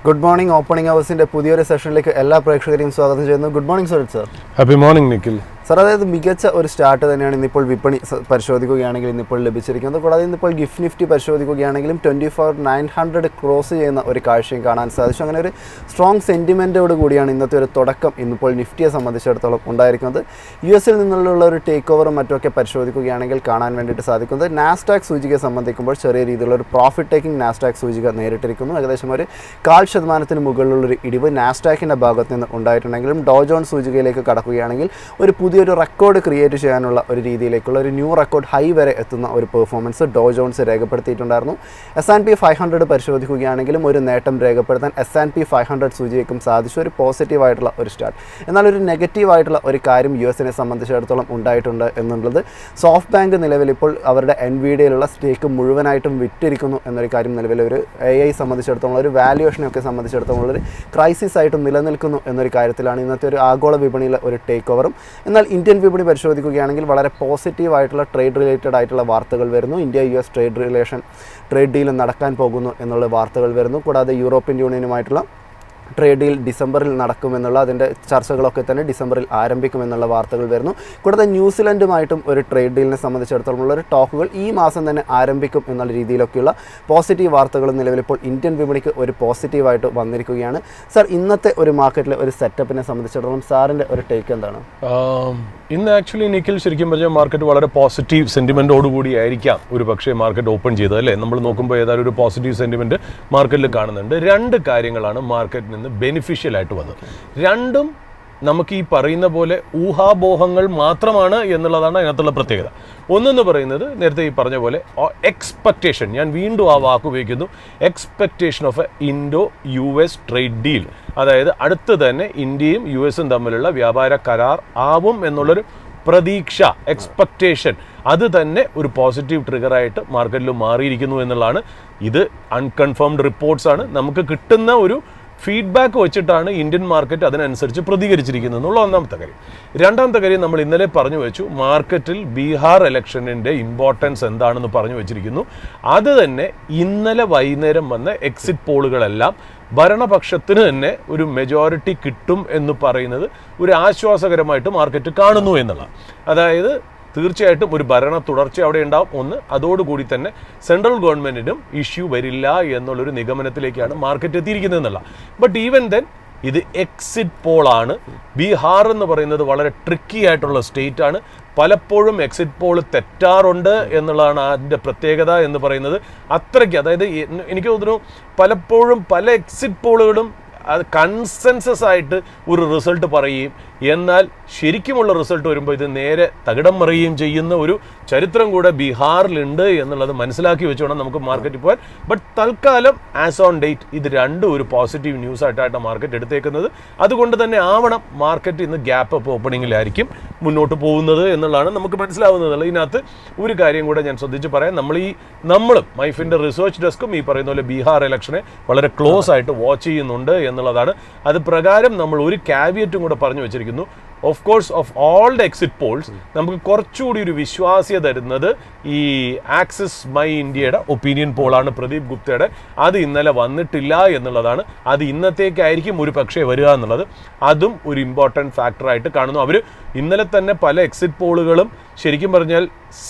Good morning. Opening അവേഴ്സിന്റെ പുതിയൊരു സെഷനിലേക്ക് എല്ലാ പ്രേക്ഷകരെയും സ്വാഗതം ചെയ്യുന്നു. Good morning Suraj sir. Happy morning Nikhil sir. അതായത് മികച്ച ഒരു സ്റ്റാർട്ട് തന്നെയാണ് ഇന്നിപ്പോൾ വിപണി പരിശോധിക്കുകയാണെങ്കിൽ ഇന്നിപ്പോൾ ലഭിച്ചിരിക്കുന്നത്. കൂടാതെ ഇന്നിപ്പോൾ ഗിഫ്റ്റ് നിഫ്റ്റി പരിശോധിക്കുകയാണെങ്കിലും 24,900 ക്രോസ് ചെയ്യുന്ന ഒരു കാഴ്ചയും കാണാൻ സാധിച്ചു. അങ്ങനെ ഒരു സ്ട്രോങ് സെൻറ്റിമെൻറ്റോട് കൂടിയാണ് ഇന്നത്തെ ഒരു തുടക്കം ഇന്നിപ്പോൾ നിഫ്റ്റിയെ സംബന്ധിച്ചിടത്തോളം ഉണ്ടായിരിക്കുന്നത്. US നിന്നുള്ള ഒരു ടേക്ക് ഓവറും മറ്റുമൊക്കെ പരിശോധിക്കുകയാണെങ്കിൽ കാണാൻ വേണ്ടിയിട്ട് സാധിക്കുന്നത്. നാസ്ഡാക്ക് സൂചികയെ സംബന്ധിക്കുമ്പോൾ ചെറിയ രീതിയിലുള്ള ഒരു പ്രോഫിറ്റ് ടേക്കിംഗ് നാസ്ഡാക്ക് സൂചിക നേരിട്ടിരിക്കുന്നു. ഏകദേശം ഒരു 0.5% മുകളിലുള്ളൊരു ഇടിവ് നാസ്ഡാക്കിൻ്റെ ഭാഗത്ത് നിന്ന് ഉണ്ടായിട്ടുണ്ടെങ്കിലും ഡോ ജോൺസ് സൂചികയിലേക്ക് കടക്കുകയാണെങ്കിൽ ഒരു പുതിയൊരു റെക്കോർഡ് ക്രിയേറ്റ് ചെയ്യാനുള്ള ഒരു രീതിയിലേക്കുള്ള ഒരു ന്യൂ റെക്കോർഡ് ഹൈ വരെ എത്തുന്ന ഒരു പെർഫോമൻസ് ഡോ ജോൺസ് രേഖപ്പെടുത്തിയിട്ടുണ്ടായിരുന്നു. S&P 500 പരിശോധിക്കുകയാണെങ്കിലും ഒരു നേട്ടം രേഖപ്പെടുത്താൻ S&P 500 സൂചികയ്ക്കും സാധിച്ചു. ഒരു പോസിറ്റീവായിട്ടുള്ള ഒരു സ്റ്റാർട്ട്. എന്നാൽ ഒരു നെഗറ്റീവായിട്ടുള്ള ഒരു കാര്യം US-നെ സംബന്ധിച്ചിടത്തോളം ഉണ്ടായിട്ടുണ്ട് എന്നുള്ളത് സോഫ്റ്റ് ബാങ്ക് നിലവിലിപ്പോൾ അവരുടെ NVIDIA-യിലുള്ള സ്റ്റേക്ക് മുഴുവനായിട്ടും വിറ്റിരിക്കുന്നു എന്നൊരു കാര്യം നിലവിലൊരു AI സംബന്ധിച്ചിടത്തോളം ഒരു വാല്യുവേഷനെയൊക്കെ സംബന്ധിച്ചിടത്തോളം ഒരു ക്രൈസിസ് ആയിട്ട് നിലനിൽക്കുന്നു എന്നൊരു കാര്യത്തിലാണ് ഇന്നത്തെ ഒരു ആഗോള വിപണിയിലെ ഒരു ടേക്ക് ഓവറും. എന്നാൽ ഇന്ത്യൻ വിപണി പരിശോധിക്കുകയാണെങ്കിൽ വളരെ പോസിറ്റീവായിട്ടുള്ള ട്രേഡ് റിലേറ്റഡ് ആയിട്ടുള്ള വാർത്തകൾ വരുന്നു. ഇന്ത്യ-US ട്രേഡ് ഡീൽ നടക്കാൻ പോകുന്നു എന്നുള്ള വാർത്തകൾ വരുന്നു. കൂടാതെ യൂറോപ്യൻ യൂണിയനുമായിട്ടുള്ള ട്രേഡ് ഡീൽ ഡിസംബറിൽ നടക്കുമെന്നുള്ള അതിൻ്റെ ചർച്ചകളൊക്കെ തന്നെ ഡിസംബറിൽ ആരംഭിക്കുമെന്നുള്ള വാർത്തകൾ വരുന്നു. കൂടാതെ ന്യൂസിലൻഡുമായിട്ടും ഒരു ട്രേഡ് ഡീലിനെ സംബന്ധിച്ചിടത്തോളമുള്ള ഒരു ടോക്കുകൾ ഈ മാസം തന്നെ ആരംഭിക്കും എന്നുള്ള രീതിയിലൊക്കെയുള്ള പോസിറ്റീവ് വാർത്തകൾ നിലവിലിപ്പോൾ ഇന്ത്യൻ വിപണിക്ക് ഒരു പോസിറ്റീവായിട്ട് വന്നിരിക്കുകയാണ്. സർ, ഇന്നത്തെ ഒരു മാർക്കറ്റിലെ ഒരു സെറ്റപ്പിനെ സംബന്ധിച്ചിടത്തോളം സാറിൻ്റെ ഒരു ടേക്ക് എന്താണ്? ഇന്ന് ആക്ച്വലി നിഖിൽ ശരിക്കും പറഞ്ഞാൽ മാർക്കറ്റ് വളരെ പോസിറ്റീവ് സെൻറ്റിമെൻറ്റോടുകൂടി ആയിരിക്കാം ഒരു പക്ഷേ മാർക്കറ്റ് ഓപ്പൺ ചെയ്തത് അല്ലേ. നമ്മൾ നോക്കുമ്പോൾ ഏതായാലും ഒരു പോസിറ്റീവ് സെൻറ്റിമെൻറ്റ് മാർക്കറ്റിൽ കാണുന്നുണ്ട്. രണ്ട് കാര്യങ്ങളാണ് മാർക്കറ്റിൽ നിന്ന് ബെനിഫിഷ്യലായിട്ട് വന്നത്. രണ്ടും നമുക്ക് ഈ പറയുന്ന പോലെ ഊഹാപോഹങ്ങൾ മാത്രമാണ് എന്നുള്ളതാണ് അതിനകത്തുള്ള പ്രത്യേകത. ഒന്നെന്ന് പറയുന്നത് നേരത്തെ ഈ പറഞ്ഞ പോലെ എക്സ്പെക്റ്റേഷൻ, ഞാൻ വീണ്ടും ആ വാക്ക് ഉപയോഗിക്കുന്നു, expectation of a Indo US trade deal. അതായത് അടുത്ത് തന്നെ ഇന്ത്യയും US-ഉം തമ്മിലുള്ള വ്യാപാര കരാർ ആവും എന്നുള്ളൊരു പ്രതീക്ഷ, എക്സ്പെക്റ്റേഷൻ, അത് തന്നെ ഒരു പോസിറ്റീവ് ട്രിഗറായിട്ട് മാർക്കറ്റിൽ മാറിയിരിക്കുന്നു എന്നുള്ളതാണ്. ഇത് അൺകൺഫേംഡ് റിപ്പോർട്ട്സ് ആണ്. നമുക്ക് കിട്ടുന്ന ഒരു ഫീഡ്ബാക്ക് വെച്ചിട്ടാണ് ഇന്ത്യൻ മാർക്കറ്റ് അതിനനുസരിച്ച് പ്രതികരിച്ചിരിക്കുന്നത് എന്നുള്ള ഒന്നാമത്തെ കാര്യം. രണ്ടാമത്തെ കാര്യം, നമ്മൾ ഇന്നലെ പറഞ്ഞു വെച്ചു മാർക്കറ്റിൽ ബീഹാർ ഇലക്ഷനിൻ്റെ ഇമ്പോർട്ടൻസ് എന്താണെന്ന് പറഞ്ഞു വെച്ചിരിക്കുന്നു. അത് തന്നെ ഇന്നലെ വൈകുന്നേരം വന്ന എക്സിറ്റ് പോളുകളെല്ലാം ഭരണപക്ഷത്തിന് തന്നെ ഒരു മെജോറിറ്റി കിട്ടും എന്ന് പറയുന്നത് ഒരു ആശ്വാസകരമായിട്ട് മാർക്കറ്റ് കാണുന്നു എന്നുള്ളതാണ്. അതായത് തീർച്ചയായിട്ടും ഒരു ഭരണ തുടർച്ച അവിടെ ഉണ്ടാവും. ഒന്ന്, അതോടുകൂടി തന്നെ സെൻട്രൽ ഗവൺമെൻറ്റിനും ഇഷ്യൂ വരില്ല എന്നുള്ളൊരു നിഗമനത്തിലേക്കാണ് മാർക്കറ്റ് എത്തിയിരിക്കുന്നത് എന്നുള്ള. ബട്ട് ഈവൻ ദെൻ ഇത് എക്സിറ്റ് പോളാണ്. ബീഹാർ എന്ന് പറയുന്നത് വളരെ ട്രിക്കി ആയിട്ടുള്ള സ്റ്റേറ്റ് ആണ്. പലപ്പോഴും എക്സിറ്റ് പോൾ തെറ്റാറുണ്ട് എന്നുള്ളതാണ് അതിൻ്റെ പ്രത്യേകത എന്ന് പറയുന്നത്. അത്രയ്ക്ക്, അതായത് എനിക്ക് തോന്നുന്നു പലപ്പോഴും പല എക്സിറ്റ് പോളുകളും അത് കൺസെൻസസ് ആയിട്ട് ഒരു റിസൾട്ട് പറയുകയും എന്നാൽ ശരിക്കുമുള്ള റിസൾട്ട് വരുമ്പോൾ ഇത് നേരെ തകിടം മറിയുകയും ചെയ്യുന്ന ഒരു ചരിത്രം കൂടെ ബീഹാറിലുണ്ട് എന്നുള്ളത് മനസ്സിലാക്കി വെച്ചുകൊണ്ട് നമുക്ക് മാർക്കറ്റിൽ പോകാൻ. ബട്ട് തൽക്കാലം ആസ് ഓൺ ഡേറ്റ് ഇത് രണ്ടും ഒരു പോസിറ്റീവ് ന്യൂസ് ആയിട്ടാണ് മാർക്കറ്റ് എടുത്തേക്കുന്നത്. അതുകൊണ്ട് തന്നെ ആവണം മാർക്കറ്റ് ഇന്ന് ഗ്യാപ്പ് അപ്പ് ഓപ്പണിങ്ങിലായിരിക്കും മുന്നോട്ട് പോകുന്നത് എന്നുള്ളതാണ് നമുക്ക് മനസ്സിലാവുന്നത്. ഇതിനകത്ത് ഒരു കാര്യം കൂടെ ഞാൻ ശ്രദ്ധിച്ച് പറയാം. നമ്മളും മൈഫിൻ്റെ റിസർച്ച് ഡെസ്കും ഈ പറയുന്ന പോലെ ബീഹാർ ഇലക്ഷനെ വളരെ ക്ലോസ് ആയിട്ട് വാച്ച് ചെയ്യുന്നുണ്ട് എന്നുള്ളതാണ്. അത് പ്രകാരം നമ്മൾ ഒരു കാവിയറ്റും കൂടെ പറഞ്ഞു വെച്ചിരിക്കുന്നു. Of course, of all the exit polls നമുക്ക് കുറച്ചുകൂടി ഒരു വിശ്വാസ്യത തരുന്നത് ഈ ആക്സിസ് മൈ ഇന്ത്യയുടെ ഒപ്പീനിയൻ പോളാണ്, പ്രദീപ് ഗുപ്തയുടെ. അത് ഇന്നലെ വന്നിട്ടില്ല എന്നുള്ളതാണ്. അത് ഇന്നത്തേക്കായിരിക്കും ഒരു പക്ഷേ വരിക എന്നുള്ളത്. അതും ഒരു ഇമ്പോർട്ടൻറ്റ് ഫാക്ടറായിട്ട് കാണുന്നു. അവർ ഇന്നലെ തന്നെ പല എക്സിറ്റ് പോളുകളും ശരിക്കും പറഞ്ഞാൽ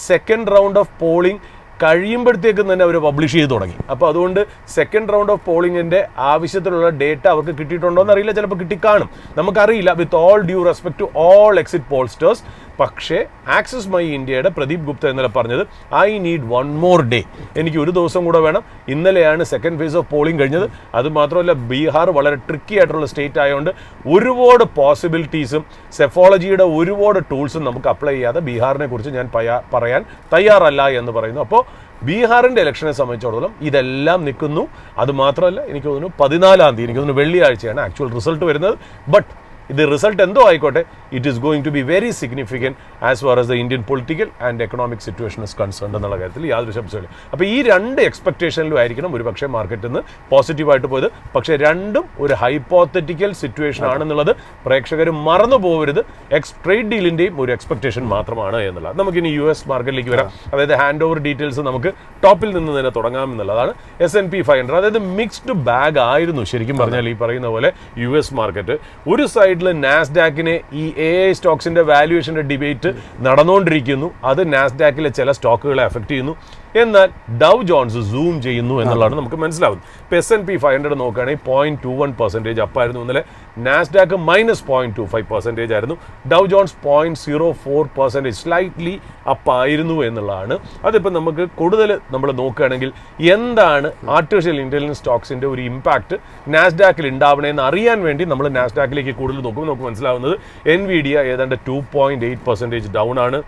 സെക്കൻഡ് റൗണ്ട് ഓഫ് പോളിംഗ് കഴിയുമ്പോഴത്തേക്കും തന്നെ അവർ പബ്ലിഷ് ചെയ്ത് തുടങ്ങി. അപ്പോൾ അതുകൊണ്ട് സെക്കൻഡ് റൗണ്ട് ഓഫ് പോളിങ്ങിൻ്റെ ആവശ്യത്തിലുള്ള ഡേറ്റ അവർക്ക് കിട്ടിയിട്ടുണ്ടോ എന്നറിയില്ല. ചിലപ്പോൾ കിട്ടിക്കാണും, നമുക്കറിയില്ല. With all due respect to all exit pollsters. പക്ഷേ ആക്സിസ് മൈ ഇന്ത്യയുടെ പ്രദീപ് ഗുപ്ത ഇന്നലെ പറഞ്ഞത് ഐ നീഡ് 1 more day, എനിക്ക് ഒരു ദിവസം കൂടെ വേണം. ഇന്നലെയാണ് സെക്കൻഡ് ഫേസ് ഓഫ് പോളിംഗ് കഴിഞ്ഞത്. അതുമാത്രമല്ല ബീഹാർ വളരെ ട്രിക്കി ആയിട്ടുള്ള സ്റ്റേറ്റ് ആയതുകൊണ്ട് ഒരുപാട് പോസിബിലിറ്റീസും സെഫോളജിയുടെ ഒരുപാട് ടൂൾസും നമുക്ക് അപ്ലൈ ചെയ്യാതെ ബീഹാറിനെ കുറിച്ച് ഞാൻ പറയാൻ തയ്യാറല്ല എന്ന് പറയുന്നു. അപ്പോൾ ബീഹാറിൻ്റെ ഇലക്ഷനെ സംബന്ധിച്ചിടത്തോളം ഇതെല്ലാം നിൽക്കുന്നു. അതുമാത്രമല്ല എനിക്ക് തോന്നുന്നു 14-ാം തീയതി, എനിക്ക് തോന്നുന്നു വെള്ളിയാഴ്ചയാണ് ആക്ച്വൽ റിസൾട്ട് വരുന്നത്. ബട്ട് ഇത് റിസൾട്ട് എന്തോ ആയിക്കോട്ടെ, it is going to be very significant as far as the Indian political and economic situation is concerned എന്നുള്ള കാര്യത്തിൽ യാതൊരു സംശയമില്ല. അപ്പോൾ ഈ രണ്ട് എക്സ്പെക്ടേഷനിലും ആയിരിക്കണം ഒരു പക്ഷേ മാർക്കറ്റിൽ നിന്ന് പോസിറ്റീവായിട്ട് പോയത്. പക്ഷേ രണ്ടും ഒരു ഹൈപ്പോത്തറ്റിക്കൽ സിറ്റുവേഷൻ ആണെന്നുള്ളത് പ്രേക്ഷകർ മറന്നു പോകരുത്. ട്രേഡ് ഡീലിൻ്റെയും ഒരു എക്സ്പെക്ടേഷൻ മാത്രമാണ് എന്നുള്ളത്. നമുക്കിനി US മാർക്കറ്റിലേക്ക് വരാം. അതായത് ഹാൻഡ് ഓവർ ഡീറ്റെയിൽസ് നമുക്ക് ടോപ്പിൽ നിന്ന് തന്നെ തുടങ്ങാം എന്നുള്ളതാണ്. S&P 500 അതായത് മിക്സ്ഡ് ബാഗ് ആയിരുന്നു ശരിക്കും പറഞ്ഞാൽ ഈ പറയുന്ന പോലെ US മാർക്കറ്റ്. ഒരു സൈഡിൽ നാസ്ഡാക്കിനെ ഈ AI സ്റ്റോക്സിന്റെ വാല്യുവേഷന്റെ ഡിബേറ്റ് നടന്നുകൊണ്ടിരിക്കുന്നു. അത് നാസ്ഡാക്കിലെ ചില സ്റ്റോക്കുകളെ അഫക്റ്റ് ചെയ്യുന്നു. എന്നാൽ ഡൗ ജോൺസ് സൂം ചെയ്യുന്നു എന്നുള്ളതാണ് നമുക്ക് മനസ്സിലാവുന്നത്. ഇപ്പോൾ S&P 500 നോക്കുകയാണെങ്കിൽ 0.21% അപ്പായിരുന്നു ഇന്നലെ. നാസ്ഡാക്ക് -0.25% ആയിരുന്നു. ഡൗ ജോൺസ് 0.04% സ്ലൈറ്റ്ലി അപ്പായിരുന്നു എന്നുള്ളതാണ്. അതിപ്പോൾ നമുക്ക് കൂടുതൽ നമ്മൾ നോക്കുകയാണെങ്കിൽ എന്താണ് ആർട്ടിഫിഷ്യൽ ഇന്റലിജൻസ് സ്റ്റോക്സിന്റെ ഒരു ഇമ്പാക്ട് നാസ്ഡാക്കിൽ ഉണ്ടാവണമെന്ന് അറിയാൻ വേണ്ടി നമ്മൾ നാസ്ഡാക്കിലേക്ക് കൂടുതൽ നോക്കുമ്പോൾ നമുക്ക് മനസ്സിലാവുന്നത് NVIDIA ഏതാണ്ട് 2.8% ഡൗൺ ആണ്.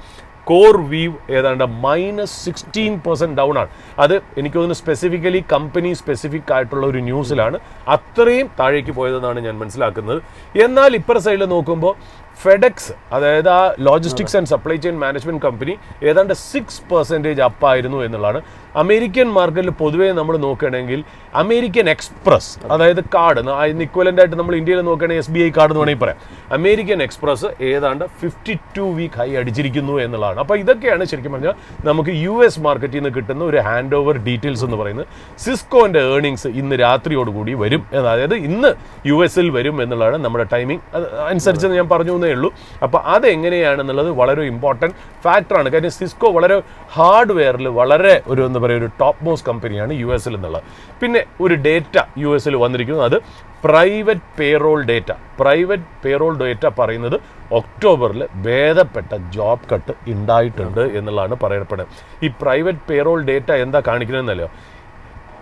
കോർ വീവ് ഏതാണ്ട് -16% ഡൗൺ ആണ്. അത് എനിക്ക് തോന്നുന്നു സ്പെസിഫിക്കലി കമ്പനി സ്പെസിഫിക് ആയിട്ടുള്ള ഒരു ന്യൂസിലാണ് അത്രയും താഴേക്ക് പോയതെന്നാണ് ഞാൻ മനസ്സിലാക്കുന്നത്. എന്നാൽ ഇപ്പുറ സൈഡിൽ നോക്കുമ്പോൾ ഫെഡെക്സ് അതായത് ആ logistics and supply chain management company ഏതാണ്ട് 6% അപ്പായിരുന്നു എന്നുള്ളതാണ്. അമേരിക്കൻ മാർക്കറ്റിൽ പൊതുവേ നമ്മൾ നോക്കുകയാണെങ്കിൽ അമേരിക്കൻ എക്സ്പ്രസ് അതായത് കാർഡ് ഇക്വലൻ്റ് ആയിട്ട് നമ്മൾ ഇന്ത്യയിൽ നോക്കുകയാണെങ്കിൽ SBI കാർഡ് എന്ന് വേണമെങ്കിൽ പറയാം. അമേരിക്കൻ എക്സ്പ്രസ് ഏതാണ്ട് 52 വീക്ക് ഹൈ അടിച്ചിരിക്കുന്നു എന്നുള്ളതാണ്. അപ്പോൾ ഇതൊക്കെയാണ് ശരിക്കും പറഞ്ഞാൽ നമുക്ക് US മാർക്കറ്റിൽ നിന്ന് കിട്ടുന്ന ഒരു ഹാൻഡ് ഓവർ ഡീറ്റെയിൽസ് എന്ന് പറയുന്നത്. സിസ്കോന്റെ ഏർണിങ്സ് ഇന്ന് രാത്രിയോടുകൂടി വരും, അതായത് ഇന്ന് US-ൽ വരും എന്നുള്ളതാണ് നമ്മുടെ ടൈമിംഗ് അനുസരിച്ച് ഞാൻ പറഞ്ഞു എന്നേ ഉള്ളൂ. അപ്പോൾ അതെങ്ങനെയാണെന്നുള്ളത് വളരെ ഇമ്പോർട്ടൻറ്റ് ഫാക്ടറാണ്. കാര്യം സിസ്കോ വളരെ ഹാർഡ്വെയറിൽ വളരെ ഒരു ടോപ്പ് മോസ്റ്റ് കമ്പനിയാണ് US-ൽ എന്നുള്ളത്. പിന്നെ ഒരു ഡേറ്റ US-ൽ വന്നിരിക്കുന്നു, അത് private payroll data. Private payroll data പറയുന്നത് ഒക്ടോബറിൽ ഭേദപ്പെട്ട ജോബ് കട്ട് ഉണ്ടായിട്ടുണ്ട് എന്നുള്ളതാണ് പറയപ്പെടുന്നത്. ഈ പ്രൈവറ്റ് പേറോൾ ഡേറ്റ എന്താ കാണിക്കുന്നതെന്നല്ലോ,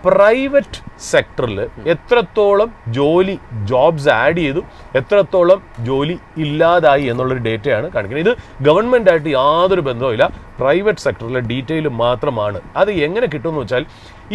പ്രൈവറ്റ് സെക്ടറിൽ എത്രത്തോളം ജോബ്സ് ആഡ് ചെയ്തു, എത്രത്തോളം ജോലി ഇല്ലാതായി എന്നുള്ളൊരു ഡേറ്റയാണ് കാണിക്കുന്നത്. ഇത് ഗവൺമെൻറ് ആയിട്ട് യാതൊരു ബന്ധവുമില്ല, പ്രൈവറ്റ് സെക്ടറിലെ ഡീറ്റെയിൽ മാത്രമാണ്. അത് എങ്ങനെ കിട്ടുമെന്ന് വെച്ചാൽ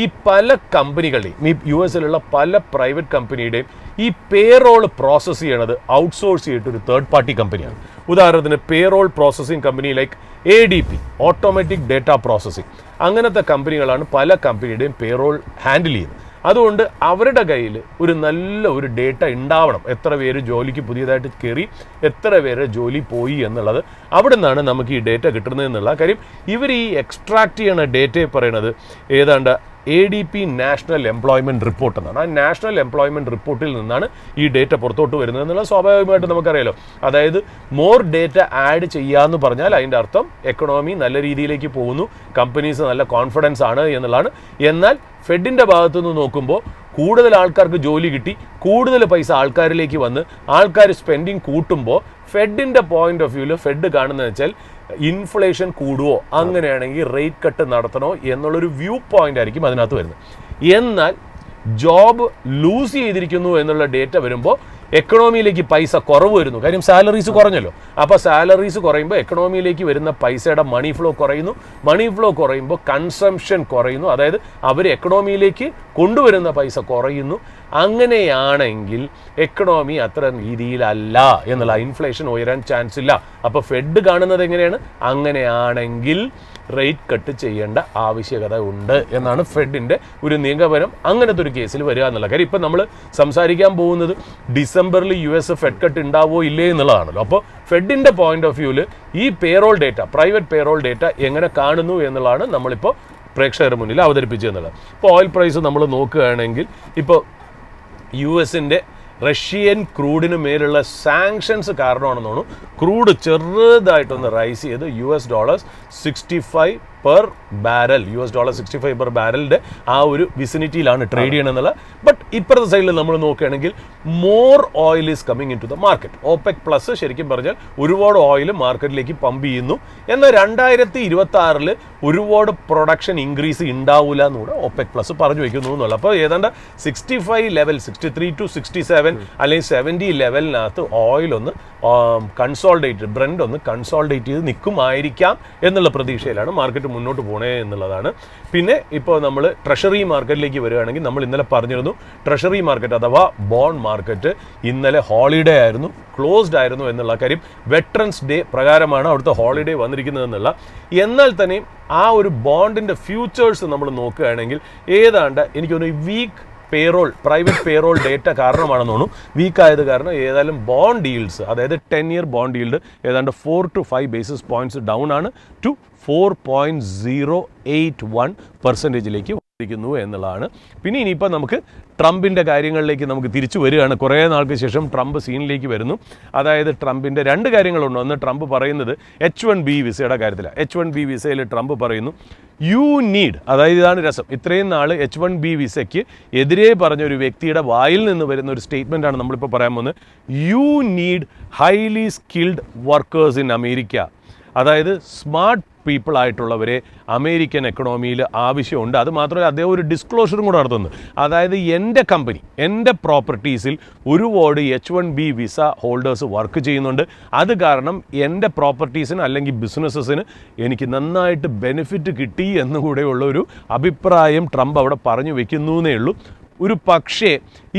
ഈ പല കമ്പനികളുടെയും ഈ US-ലുള്ള പല പ്രൈവറ്റ് കമ്പനിയുടെയും ഈ പേറോൾ പ്രോസസ്സ് ചെയ്യണത് ഔട്ട്സോഴ്സ് ചെയ്തിട്ട് ഒരു തേർഡ് പാർട്ടി കമ്പനിയാണ്. ഉദാഹരണത്തിന് payroll processing company like ADP automatic data processing, അങ്ങനത്തെ കമ്പനികളാണ് പല കമ്പനിയുടെയും പേറോൾ ഹാൻഡിൽ ചെയ്യുന്നത്. അതുകൊണ്ട് അവരുടെ കയ്യിൽ ഒരു നല്ല ഒരു ഡേറ്റ ഉണ്ടാവണം. എത്ര പേര് ജോലിക്ക് പുതിയതായിട്ട് കയറി, എത്ര പേര് ജോലി പോയി എന്നുള്ളത് അവിടെ നിന്നാണ് നമുക്ക് ഈ ഡേറ്റ കിട്ടുന്നത് എന്നുള്ള കാര്യം. ഇവർ ഈ എക്സ്ട്രാക്ട് ചെയ്യണ ഡേറ്റയെ പറയണത് ഏതാണ്ട് ADP നാഷണൽ എംപ്ലോയ്മെൻറ്റ് റിപ്പോർട്ട് എന്നാണ്. ആ നാഷണൽ എംപ്ലോയ്മെൻറ്റ് റിപ്പോർട്ടിൽ നിന്നാണ് ഈ ഡേറ്റ പുറത്തോട്ട് വരുന്നത് എന്നുള്ളത് സ്വാഭാവികമായിട്ട് നമുക്കറിയാലോ. അതായത് മോർ ഡേറ്റ ആഡ് ചെയ്യാമെന്ന് പറഞ്ഞാൽ അതിൻ്റെ അർത്ഥം എക്കണോമി നല്ല രീതിയിലേക്ക് പോകുന്നു, കമ്പനീസ് നല്ല കോൺഫിഡൻസ് ആണ് എന്നുള്ളതാണ്. എന്നാൽ ഫെഡിൻ്റെ ഭാഗത്തു നിന്ന് നോക്കുമ്പോൾ കൂടുതൽ ആൾക്കാർക്ക് ജോലി കിട്ടി, കൂടുതൽ പൈസ ആൾക്കാരിലേക്ക് വന്ന് ആൾക്കാർ സ്പെൻഡിങ് കൂട്ടുമ്പോൾ ഫെഡിൻ്റെ പോയിന്റ് ഓഫ് വ്യൂവിൽ ഫെഡ് കാണുന്നത് വെച്ചാൽ ഇൻഫ്ലേഷൻ കൂടുവോ, അങ്ങനെയാണെങ്കിൽ റേറ്റ് കട്ട് നടത്തണോ എന്നുള്ളൊരു വ്യൂ പോയിന്റ് ആയിരിക്കും അതിനകത്ത് വരുന്നത്. എന്നാൽ ജോബ് ലൂസ് ചെയ്തിരിക്കുന്നു എന്നുള്ള ഡേറ്റ വരുമ്പോൾ എക്കണോമിയിലേക്ക് പൈസ കുറവ് വരുന്നു. കാര്യം സാലറീസ് കുറഞ്ഞല്ലോ. അപ്പോൾ സാലറീസ് കുറയുമ്പോൾ എക്കണോമിയിലേക്ക് വരുന്ന പൈസയുടെ മണി ഫ്ലോ കുറയുന്നു. മണി ഫ്ലോ കുറയുമ്പോൾ കൺസംഷൻ കുറയുന്നു, അതായത് അവർ എക്കണോമിയിലേക്ക് കൊണ്ടുവരുന്ന പൈസ കുറയുന്നു. അങ്ങനെയാണെങ്കിൽ എക്കണോമി അത്ര രീതിയിലല്ല എന്നുള്ള, ഇൻഫ്ലേഷൻ ഉയരാൻ ചാൻസ് ഇല്ല. അപ്പോൾ ഫെഡ് കാണുന്നത് എങ്ങനെയാണ്, അങ്ങനെയാണെങ്കിൽ റേറ്റ് കട്ട് ചെയ്യേണ്ട ആവശ്യകത ഉണ്ട് എന്നാണ് ഫെഡിൻ്റെ ഒരു നിഗമനം. അങ്ങനത്തെ ഒരു കേസിൽ വരിക എന്നുള്ള കാര്യം. ഇപ്പം നമ്മൾ സംസാരിക്കാൻ പോകുന്നത് ഡിസംബറിൽ US ഫെഡ് കട്ട് ഉണ്ടാവോ ഇല്ലേ എന്നുള്ളതാണല്ലോ. അപ്പോൾ ഫെഡിൻ്റെ പോയിന്റ് ഓഫ് വ്യൂവിൽ ഈ payroll data, private payroll data എങ്ങനെ കാണുന്നു എന്നുള്ളതാണ് നമ്മളിപ്പോൾ പ്രേക്ഷകരുടെ മുന്നിൽ അവതരിപ്പിച്ചു എന്നുള്ളത്. ഇപ്പോൾ ഓയിൽ പ്രൈസ് നമ്മൾ നോക്കുകയാണെങ്കിൽ ഇപ്പോൾ US-ന്റെ റഷ്യൻ ക്രൂഡിന് മേലുള്ള സാങ്ഷൻസ് കാരണമാണെന്ന് തോന്നുന്നു ക്രൂഡ് ചെറുതായിട്ടൊന്ന് റൈസ് ചെയ്ത് $65 പെർ ബാരൽ, $65 പെർ ബാരലിൻ്റെ ആ ഒരു വിസിനിറ്റിയിലാണ് ട്രേഡ് ചെയ്യണമെന്നുള്ള. ബട്ട് ഇപ്പുറത്തെ സൈഡിൽ നമ്മൾ നോക്കുകയാണെങ്കിൽ more oil is coming into the market. OPEC plus ശരിക്കും പറഞ്ഞാൽ ഒരുപാട് ഓയിൽ മാർക്കറ്റിലേക്ക് പമ്പ് ചെയ്യുന്നു. എന്നാൽ 2026 ഒരുപാട് പ്രൊഡക്ഷൻ ഇൻക്രീസ് ഉണ്ടാവില്ല എന്നുകൂടെ OPEC പ്ലസ് പറഞ്ഞു വയ്ക്കുന്നു എന്നുള്ളത്. അപ്പോൾ ഏതാണ്ട് 65 ലെവൽ, 63 to 67 അല്ലെങ്കിൽ 70 ലെവലിനകത്ത് ഓയിൽ ഒന്ന് കൺസോൾഡേറ്റ്, ബ്രെൻഡ് ഒന്ന് കൺസോൾഡേറ്റ് ചെയ്ത് നിൽക്കുമായിരിക്കാം എന്നുള്ള പ്രതീക്ഷയിലാണ് മാർക്കറ്റ് മുന്നോട്ട് പോകണേ എന്നുള്ളതാണ്. പിന്നെ ഇപ്പോൾ നമ്മൾ ട്രഷറി മാർക്കറ്റിലേക്ക് വരികയാണെങ്കിൽ നമ്മൾ ഇന്നലെ പറഞ്ഞിരുന്നു ട്രഷറി മാർക്കറ്റ് അഥവാ ബോണ്ട് മാർക്കറ്റ് ഇന്നലെ ഹോളിഡേ ആയിരുന്നു, ക്ലോസ്ഡ് ആയിരുന്നു എന്നുള്ള കാര്യം. വെറ്ററൻസ് ഡേ പ്രകാരമാണ് അവിടുത്തെ ഹോളിഡേ വന്നിരിക്കുന്നത് എന്നുള്ള. എന്നാൽ തന്നെയും ആ ഒരു ബോണ്ടിൻ്റെ ഫ്യൂച്ചേഴ്സ് നമ്മൾ നോക്കുകയാണെങ്കിൽ ഏതാണ്ട് എനിക്കൊന്ന് weak payroll private payroll data കാരണമാണെന്ന് തോന്നുന്നു. വീക്കായത് കാരണം ഏതായാലും ബോണ്ട് ഡീൽസ്, അതായത് 10-year ബോണ്ട് ഡീൽഡ് ഏതാണ്ട് 4 to 5 basis points ഡൗൺ ആണ് ടു 4.081% ിരിക്കുന്നു എന്നുള്ളതാണ്. പിന്നെ ഇനിയിപ്പോൾ നമുക്ക് ട്രംപിൻ്റെ കാര്യങ്ങളിലേക്ക് നമുക്ക് തിരിച്ചു വരികയാണ്. കുറേ നാൾക്ക് ശേഷം ട്രംപ് സീനിലേക്ക് വരുന്നു. അതായത് ട്രംപിൻ്റെ 2 കാര്യങ്ങളുണ്ട്. ഒന്ന്, ട്രംപ് പറയുന്നത് H1B വിസയുടെ കാര്യത്തിലാണ്. H1B വിസയിൽ ട്രംപ് പറയുന്നു യു നീഡ്, അതായത് ഇതാണ് രസം, ഇത്രയും നാൾ H1B വിസയ്ക്ക് എതിരെ പറഞ്ഞ ഒരു വ്യക്തിയുടെ വായിൽ നിന്ന് വരുന്ന ഒരു സ്റ്റേറ്റ്മെൻറ്റാണ് നമ്മളിപ്പോൾ പറയാൻ പോകുന്നത്. You need highly skilled workers in America. അതായത് സ്മാർട്ട് പീപ്പിൾ ആയിട്ടുള്ളവരെ അമേരിക്കൻ എക്കണോമിയിൽ ആവശ്യമുണ്ട്. അത് മാത്രമല്ല അദ്ദേഹം ഒരു ഡിസ്ക്ലോഷറും കൂടെ നടത്തുന്നു. അതായത് എൻ്റെ കമ്പനി, എൻ്റെ പ്രോപ്പർട്ടീസിൽ ഒരുപാട് H1B വിസ ഹോൾഡേഴ്സ് വർക്ക് ചെയ്യുന്നുണ്ട്. അത് കാരണം എൻ്റെ പ്രോപ്പർട്ടീസിന് അല്ലെങ്കിൽ ബിസിനസ്സസിന് എനിക്ക് നന്നായിട്ട് ബെനിഫിറ്റ് കിട്ടി എന്നുകൂടെയുള്ള ഒരു അഭിപ്രായം ട്രംപ് അവിടെ പറഞ്ഞു വെക്കുന്നേ ഉള്ളൂ. ഒരു പക്ഷേ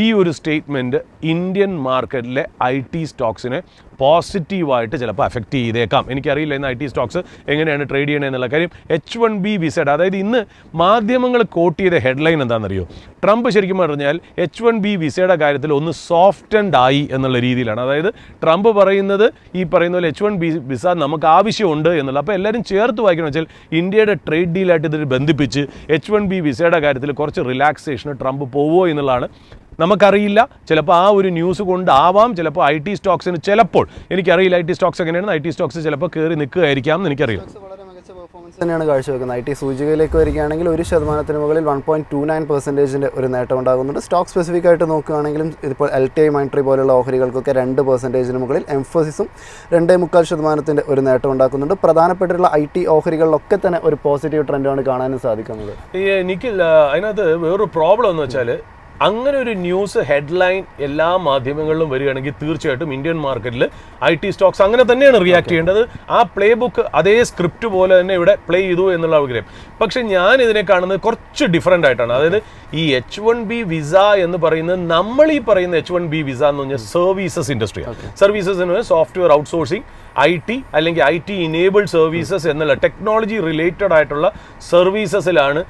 ഈ ഒരു സ്റ്റേറ്റ്മെൻറ്റ് ഇന്ത്യൻ മാർക്കറ്റിലെ IT സ്റ്റോക്സിനെ പോസിറ്റീവായിട്ട് ചിലപ്പോൾ അഫക്റ്റ് ചെയ്തേക്കാം. എനിക്കറിയില്ല ഇന്ന് IT സ്റ്റോക്സ് എങ്ങനെയാണ് ട്രേഡ് ചെയ്യണത് എന്നുള്ള കാര്യം. H1B വിസയുടെ, അതായത് ഇന്ന് മാധ്യമങ്ങൾ കോട്ട് ചെയ്ത ഹെഡ്ലൈൻ എന്താണെന്നറിയോ? ട്രംപ് ശരിക്കും പറഞ്ഞാൽ H1B വിസയുടെ കാര്യത്തിൽ ഒന്ന് സോഫ്റ്റൻഡ് ആയി എന്നുള്ള രീതിയിലാണ്. അതായത് ട്രംപ് പറയുന്നത് ഈ പറയുന്ന പോലെ H1B വിസ നമുക്ക് ആവശ്യമുണ്ട് എന്നുള്ള. അപ്പോൾ എല്ലാവരും ചേർത്ത് വായിക്കണം വെച്ചാൽ ഇന്ത്യയുടെ ട്രേഡ് ഡീലായിട്ട് ഇതിൽ ബന്ധിപ്പിച്ച് H1B വിസയുടെ കാര്യത്തിൽ കുറച്ച് റിലാക്സേഷന് ട്രംപ് പോവോ എന്നുള്ളതാണ്. നമുക്കറിയില്ല. ചിലപ്പോൾ ആ ഒരു ന്യൂസ് കൊണ്ടാവാം ചിലപ്പോൾ IT സ്റ്റോക്സിന്, ചിലപ്പോൾ എനിക്കറിയില്ല IT സ്റ്റോക്സ് എങ്ങനെയാണ്, IT സ്റ്റോക്സ് ചിലപ്പോൾ കയറി നിൽക്കുകയായിരിക്കാം എന്ന് എനിക്കറിയില്ല. വളരെ മികച്ച പെർഫോമൻസ് തന്നെയാണ് കാഴ്ചവെക്കുന്നത്. IT സൂചികയിലേക്ക് വരികയാണെങ്കിൽ 1% മുകളിൽ 1.29% ഒരു നേട്ടം ഉണ്ടാകുന്നുണ്ട്. സ്റ്റോക്ക് സ്പെസിഫിക് ആയിട്ട് നോക്കുകയാണെങ്കിലും ഇതിപ്പോൾ LTI മൈൻട്രി പോലുള്ള ഓഹരികൾക്കൊക്കെ 2% മുകളിൽ, എംഫസിസും 2.25% ഒരു നേട്ടം ഉണ്ടാക്കുന്നുണ്ട്. പ്രധാനപ്പെട്ടിട്ടുള്ള IT ഓഹരികളിലൊക്കെ തന്നെ ഒരു പോസിറ്റീവ് ട്രെൻഡാണ് കാണാനും സാധിക്കുന്നത്. നിഖിൽ, അതിനകത്ത് വേറൊരു പ്രോബ്ലം എന്ന് വെച്ചാൽ അങ്ങനെ ഒരു ന്യൂസ് ഹെഡ്ലൈൻ എല്ലാ മാധ്യമങ്ങളിലും വരികയാണെങ്കിൽ തീർച്ചയായിട്ടും ഇന്ത്യൻ മാർക്കറ്റിൽ IT സ്റ്റോക്സ് അങ്ങനെ തന്നെയാണ് റിയാക്ട് ചെയ്യേണ്ടത്. ആ പ്ലേ ബുക്ക് അതേ സ്ക്രിപ്റ്റ് പോലെ തന്നെ ഇവിടെ പ്ലേ ചെയ്തു എന്നുള്ള അഭിപ്രായം. പക്ഷെ ഞാൻ ഇതിനെ കാണുന്നത് കുറച്ച് ഡിഫറൻ്റ് ആയിട്ടാണ്. അതായത് ഈ H1B വിസ എന്ന് പറയുന്നത്, നമ്മൾ ഈ പറയുന്ന H1B വിസ എന്ന് പറഞ്ഞാൽ സർവീസസ് ഇൻഡസ്ട്രിയാണ്. സർവീസസ് എന്ന് പറഞ്ഞാൽ സോഫ്റ്റ്വെയർ ഔട്ട്സോഴ്സിങ്, IT അല്ലെങ്കിൽ IT ഇനേബിൾഡ് സർവീസസ് എന്നുള്ള ടെക്നോളജി റിലേറ്റഡ് ആയിട്ടുള്ള സർവീസസിലാണ്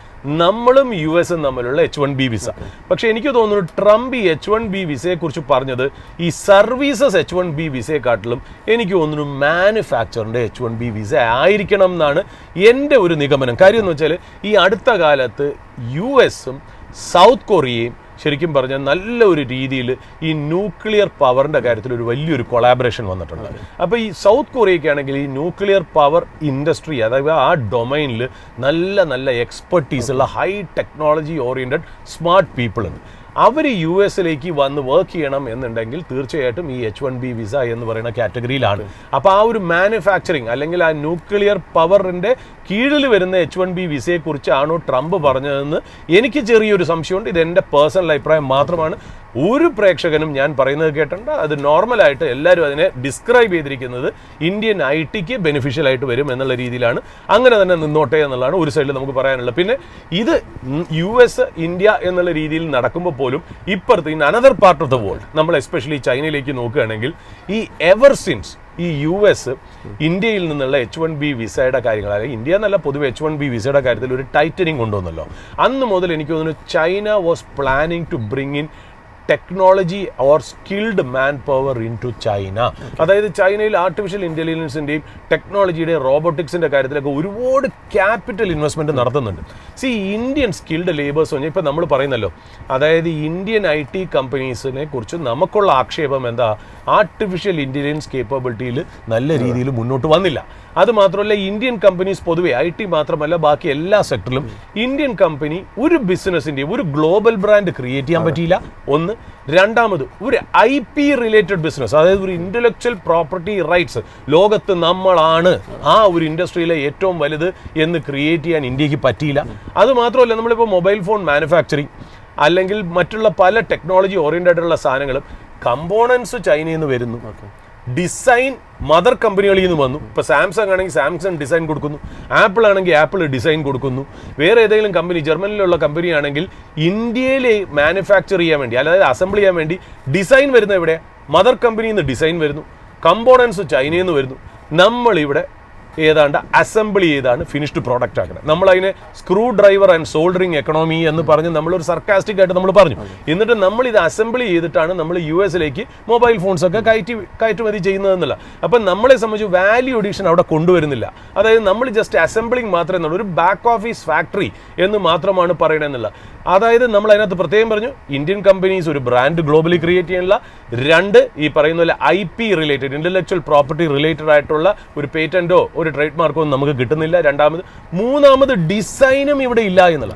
നമ്മളും US തമ്മിലുള്ള H1B വിസ. പക്ഷെ എനിക്ക് തോന്നുന്നു ട്രംപ് ഈ H1B വിസയെക്കുറിച്ച് പറഞ്ഞത് ഈ സർവീസസ് H1B വിസയെക്കാട്ടിലും എനിക്ക് തോന്നുന്നു മാനുഫാക്ചറിൻ്റെ H1B വിസ ആയിരിക്കണം എന്നാണ് എൻ്റെ ഒരു നിഗമനം. കാര്യം എന്ന് വെച്ചാൽ ഈ അടുത്ത കാലത്ത് US-ഉം സൗത്ത് കൊറിയയും ശരിക്കും പറഞ്ഞാൽ നല്ല ഒരു രീതിയിൽ ഈ ന്യൂക്ലിയർ പവറിൻ്റെ കാര്യത്തിൽ ഒരു വലിയൊരു കൊളാബറേഷൻ വന്നിട്ടുണ്ട്. അപ്പോൾ ഈ സൗത്ത് കൊറിയയ്ക്കാണെങ്കിൽ ഈ ന്യൂക്ലിയർ പവർ ഇൻഡസ്ട്രി, അതായത് ആ ഡൊമൈനിൽ നല്ല നല്ല എക്സ്പെർട്ടീസ് ഉള്ള high technology oriented smart people ഉണ്ട്. അവർ US-ലേക്ക് വന്ന് വർക്ക് ചെയ്യണം എന്നുണ്ടെങ്കിൽ തീർച്ചയായിട്ടും ഈ H1B വിസ എന്ന് പറയുന്ന കാറ്റഗറിയിലാണ്. അപ്പോൾ ആ ഒരു മാനുഫാക്ചറിങ് അല്ലെങ്കിൽ ആ ന്യൂക്ലിയർ പവറിൻ്റെ കീഴിൽ വരുന്ന H1B വിസയെക്കുറിച്ചാണോ ട്രംപ് പറഞ്ഞതെന്ന് എനിക്ക് ചെറിയൊരു സംശയമുണ്ട്. ഇത് എൻ്റെ പേഴ്സണൽ അഭിപ്രായം മാത്രമാണ്. ഒരു പ്രേക്ഷകനും ഞാൻ പറയുന്നത് കേട്ടിട്ടുണ്ട്. അത് നോർമലായിട്ട് എല്ലാവരും അതിനെ ഡിസ്ക്രൈബ് ചെയ്തിരിക്കുന്നത് ഇന്ത്യൻ ITക്ക് ബെനിഫിഷ്യൽ ആയിട്ട് വരും എന്നുള്ള രീതിയിലാണ്. അങ്ങനെ തന്നെ നിന്നോട്ടെ എന്നുള്ളതാണ് ഒരു സൈഡിൽ നമുക്ക് പറയാനുള്ളത്. പിന്നെ ഇത് US ഇന്ത്യ എന്നുള്ള രീതിയിൽ നടക്കുമ്പോൾ പോലും ഇപ്പുറത്ത് in another part of the world, നമ്മൾ എസ്പെഷ്യലി ചൈനയിലേക്ക് നോക്കുകയാണെങ്കിൽ ഈ എവർ സിൻസ് ഈ US ഇന്ത്യയിൽ നിന്നുള്ള H1B വിസയുടെ കാര്യങ്ങൾ, അല്ലെങ്കിൽ ഇന്ത്യ എന്നല്ല പൊതുവെ H1B വിസയുടെ കാര്യത്തിൽ ഒരു ടൈറ്റനിങ് കൊണ്ടുവന്നല്ലോ. അന്ന് മുതൽ എനിക്ക് തോന്നുന്നു China was planning to bring in technology or skilled manpower into China. അതായത് ചൈനയിൽ ആർട്ടിഫിഷ്യൽ ഇൻ്റലിജൻസിൻ്റെയും ടെക്നോളജിയുടെയും റോബോട്ടിക്സിൻ്റെ കാര്യത്തിലൊക്കെ ഒരുപാട് ക്യാപിറ്റൽ ഇൻവെസ്റ്റ്മെൻറ്റ് നടത്തുന്നുണ്ട്. ഇന്ത്യൻ സ്കിൽഡ് ലേബേഴ്സ് പറഞ്ഞാൽ ഇപ്പം നമ്മൾ പറയുന്നല്ലോ, അതായത് ഇന്ത്യൻ IT കമ്പനീസിനെ കുറിച്ച് നമുക്കുള്ള ആക്ഷേപം എന്താ, ആർട്ടിഫിഷ്യൽ ഇൻ്റലിജൻസ് കേപ്പബിലിറ്റിയിൽ നല്ല രീതിയിൽ മുന്നോട്ട് വന്നില്ല. അത് മാത്രമല്ല ഇന്ത്യൻ കമ്പനീസ് പൊതുവെ IT മാത്രമല്ല ബാക്കി എല്ലാ സെക്ടറിലും ഇന്ത്യൻ കമ്പനി ഒരു ബിസിനസ്സിൻ്റെ ഒരു ഗ്ലോബൽ ബ്രാൻഡ് ക്രിയേറ്റ് ചെയ്യാൻ പറ്റിയില്ല. ഒന്ന്. രണ്ടാമത് ഒരു IP റിലേറ്റഡ് ബിസിനസ്, അതായത് ഒരു ഇന്റലക്ച്വൽ പ്രോപ്പർട്ടി റൈറ്റ്സ്, ലോകത്ത് നമ്മളാണ് ആ ഒരു ഇൻഡസ്ട്രിയിലെ ഏറ്റവും വലുത് എന്ന് ക്രിയേറ്റ് ചെയ്യാൻ ഇന്ത്യക്ക് പറ്റിയില്ല. അത് മാത്രമല്ല നമ്മളിപ്പോൾ മൊബൈൽ ഫോൺ മാനുഫാക്ചറിങ് അല്ലെങ്കിൽ മറ്റുള്ള പല ടെക്നോളജി ഓറിയൻറ്റഡ് ആയിട്ടുള്ള സാധനങ്ങളും കമ്പോണൻസ് ചൈനയിൽ നിന്ന് വരുന്നു. ഡിസൈൻ മദർ കമ്പനികളിൽ നിന്ന് വന്നു. ഇപ്പോൾ സാംസങ് ആണെങ്കിൽ സാംസങ് ഡിസൈൻ കൊടുക്കുന്നു, ആപ്പിൾ ആണെങ്കിൽ ആപ്പിൾ ഡിസൈൻ കൊടുക്കുന്നു. വേറെ ഏതെങ്കിലും കമ്പനി, ജർമ്മനിയിലുള്ള കമ്പനി ആണെങ്കിൽ ഇന്ത്യയിൽ മാനുഫാക്ചർ ചെയ്യാൻ വേണ്ടി, അതായത് അസംബിൾ ചെയ്യാൻ വേണ്ടി ഡിസൈൻ വരുന്ന എവിടെ? മദർ കമ്പനിയിൽ നിന്ന് ഡിസൈൻ വരുന്നു, കമ്പോണൻസ് ചൈനയിൽ നിന്ന് വരുന്നു. നമ്മളിവിടെ ഏതാണ്ട് അസംബിൾ ചെയ്താണ് ഫിനിഷ്ഡ് പ്രോഡക്റ്റ് ആക്കുന്നത്. നമ്മളതിനെ screw driver and soldering economy എന്ന് പറഞ്ഞ് നമ്മളൊരു സർക്കാസ്റ്റിക് ആയിട്ട് നമ്മൾ പറഞ്ഞു. എന്നിട്ട് നമ്മൾ ഇത് അസംബിൾ ചെയ്തിട്ടാണ് നമ്മൾ US-ലേക്ക് മൊബൈൽ ഫോൺസ് ഒക്കെ കയറ്റുമതി ചെയ്യുന്നതെന്നല്ല. അപ്പം നമ്മളെ സംബന്ധിച്ച് വാല്യൂ അഡീഷൻ അവിടെ കൊണ്ടുവരുന്നില്ല. അതായത് നമ്മൾ ജസ്റ്റ് അസംബിളിങ് മാത്രമേ എന്നുള്ളൂ, ഒരു ബാക്ക് ഓഫീസ് ഫാക്ടറി എന്ന് മാത്രമാണ് പറയണമെന്നില്ല. അതായത് നമ്മൾ അതിനകത്ത് പ്രത്യേകം പറഞ്ഞു, ഇന്ത്യൻ കമ്പനീസ് ഒരു ബ്രാൻഡ് ഗ്ലോബലി ക്രിയേറ്റ് ചെയ്യാനുള്ള, 2 ഈ പറയുന്ന പോലെ IP related, intellectual property related ആയിട്ടുള്ള ഒരു പേറ്റന്റോ ഒരു ട്രേഡ് മാർക്കോ ഒന്നും നമുക്ക് കിട്ടുന്നില്ല. 2, ഡിസൈനും ഇവിടെ ഇല്ല എന്നുള്ള.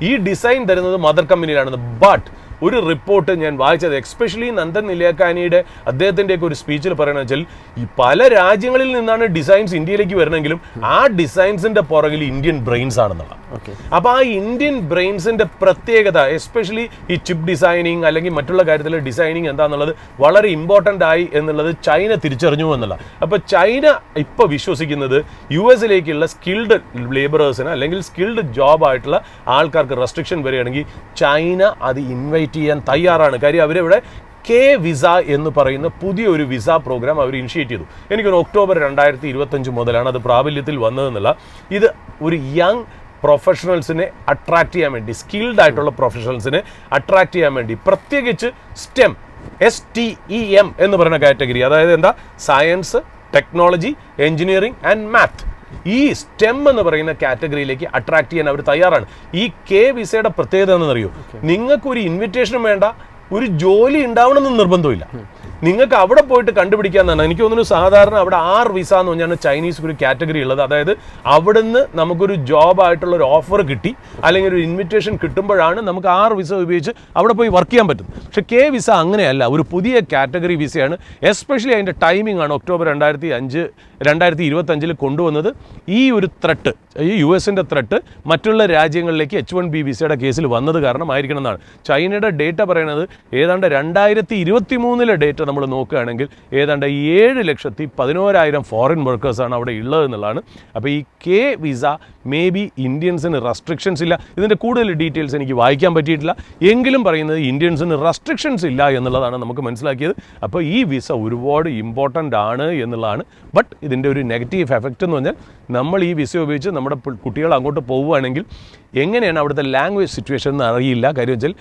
ഈ ഡിസൈൻ തരുന്നത് മദർ കമ്പനിയിലാണെന്ന്. ബട്ട് ഒരു റിപ്പോർട്ട് ഞാൻ വായിച്ചത്, എക്സ്പെഷ്യലി നന്ദൻ നിലേക്കാനിയുടെ അദ്ദേഹത്തിൻ്റെയൊക്കെ ഒരു സ്പീച്ചിൽ പറയണമെന്ന് വെച്ചാൽ, ഈ പല രാജ്യങ്ങളിൽ നിന്നാണ് ഡിസൈൻസ് ഇന്ത്യയിലേക്ക് വരണമെങ്കിലും ആ ഡിസൈൻസിന്റെ പുറകിൽ ഇന്ത്യൻ ബ്രെയിൻസ് ആണെന്നുള്ള. അപ്പോൾ ആ ഇന്ത്യൻ ബ്രെയിൻസിന്റെ പ്രത്യേകത, എസ്പെഷ്യലി ഈ ചിപ്പ് ഡിസൈനിങ് അല്ലെങ്കിൽ മറ്റുള്ള കാര്യത്തിൽ ഡിസൈനിങ് എന്താണെന്നുള്ളത് വളരെ ഇമ്പോർട്ടൻ്റ് ആയി എന്നുള്ളത് ചൈന തിരിച്ചറിഞ്ഞു എന്നുള്ള. അപ്പോൾ ചൈന ഇപ്പോൾ വിശ്വസിക്കുന്നത് US-ലേക്കുള്ള സ്കിൽഡ് ലേബറേഴ്സിന് അല്ലെങ്കിൽ സ്കിൽഡ് ജോബ് ആയിട്ടുള്ള ആൾക്കാർക്ക് റെസ്ട്രിക്ഷൻ വരികയാണെങ്കിൽ ചൈന അത് ഇൻവൈറ്റ് ചെയ്യാൻ തയ്യാറാണ്. കാര്യം അവരിവിടെ വിസ എന്ന് പറയുന്ന പുതിയൊരു വിസ പ്രോഗ്രാം അവർ ഇനിഷ്യേറ്റ് ചെയ്തു. എനിക്കൊരു ഒക്ടോബർ 2025 മുതലാണ് അത് പ്രാബല്യത്തിൽ വന്നതെന്നുള്ള. ഇത് ഒരു യങ് പ്രൊഫഷണൽസിനെ അട്രാക്ട് ചെയ്യാൻ വേണ്ടി, സ്കിൽഡ് ആയിട്ടുള്ള പ്രൊഫഷണൽസിനെ അട്രാക്ട് ചെയ്യാൻ വേണ്ടി, പ്രത്യേകിച്ച് STEM എന്ന് പറയുന്ന കാറ്റഗറി, അതായത് എന്താ, science, technology, engineering and math, ഈ STEM എന്ന് പറയുന്ന കാറ്റഗറിയിലേക്ക് അട്രാക്ട് ചെയ്യാൻ അവർ തയ്യാറാണ്. ഈ വിസയുടെ പ്രത്യേകത എന്നറിയോ? നിങ്ങൾക്കൊരു ഇൻവിറ്റേഷനും വേണ്ട, ഒരു ജോലി ഉണ്ടാവണമെന്ന് നിർബന്ധമില്ല. നിങ്ങൾക്ക് അവിടെ പോയിട്ട് കണ്ടുപിടിക്കാന്നാണ്. എനിക്ക് തോന്നുന്നു സാധാരണ അവിടെ 6 വിസ എന്ന് പറഞ്ഞാൽ ചൈനീസ് ഒരു കാറ്റഗറി ഉള്ളത്. അതായത് അവിടുന്ന് നമുക്കൊരു ജോബ് ആയിട്ടുള്ള ഒരു ഓഫർ കിട്ടി അല്ലെങ്കിൽ ഒരു ഇൻവിറ്റേഷൻ കിട്ടുമ്പോഴാണ് നമുക്ക് 6 വിസ ഉപയോഗിച്ച് അവിടെ പോയി വർക്ക് ചെയ്യാൻ പറ്റും. പക്ഷേ വിസ അങ്ങനെയല്ല, ഒരു പുതിയ കാറ്റഗറി വിസയാണ്. എസ്പെഷ്യലി അതിൻ്റെ ടൈമിംഗ് ആണ് ഒക്ടോബർ 2025 കൊണ്ടുവന്നത്. ഈ ഒരു ത്രെട്ട്, ഈ US-ൻ്റെ ത്രെട്ട് മറ്റുള്ള രാജ്യങ്ങളിലേക്ക് H1B വിസയുടെ കേസിൽ വന്നത് കാരണമായിരിക്കണം എന്നാണ് ചൈനയുടെ ഡേറ്റ പറയുന്നത്. ഏതാണ്ട് 2023 ഡേറ്റ നമ്മൾ നോക്കുകയാണെങ്കിൽ ഏതാണ്ട് 7,11,000 ഫോറിൻ വർക്കേഴ്സാണ് അവിടെ ഉള്ളതെന്നുള്ളതാണ്. അപ്പോൾ ഈ വിസ മേ ബി ഇന്ത്യൻസിന് റെസ്ട്രിക്ഷൻസ് ഇല്ല. ഇതിൻ്റെ കൂടുതൽ ഡീറ്റെയിൽസ് എനിക്ക് വായിക്കാൻ പറ്റിയിട്ടില്ല, എങ്കിലും പറയുന്നത് ഇന്ത്യൻസിന് റെസ്ട്രിക്ഷൻസ് ഇല്ല എന്നുള്ളതാണ് നമുക്ക് മനസ്സിലാക്കിയത്. അപ്പോൾ ഈ വിസ ഒരുപാട് ഇമ്പോർട്ടൻ്റ് ആണ് എന്നുള്ളതാണ്. ബട്ട് ഇതിൻ്റെ ഒരു നെഗറ്റീവ് എഫക്റ്റ് എന്ന് പറഞ്ഞാൽ, നമ്മൾ ഈ വിസ ഉപയോഗിച്ച് നമ്മുടെ കുട്ടികൾ അങ്ങോട്ട് പോവുകയാണെങ്കിൽ എങ്ങനെയാണ് അവിടുത്തെ ലാംഗ്വേജ് സിറ്റുവേഷൻ എന്ന് അറിയില്ല. കാര്യം വെച്ചാൽ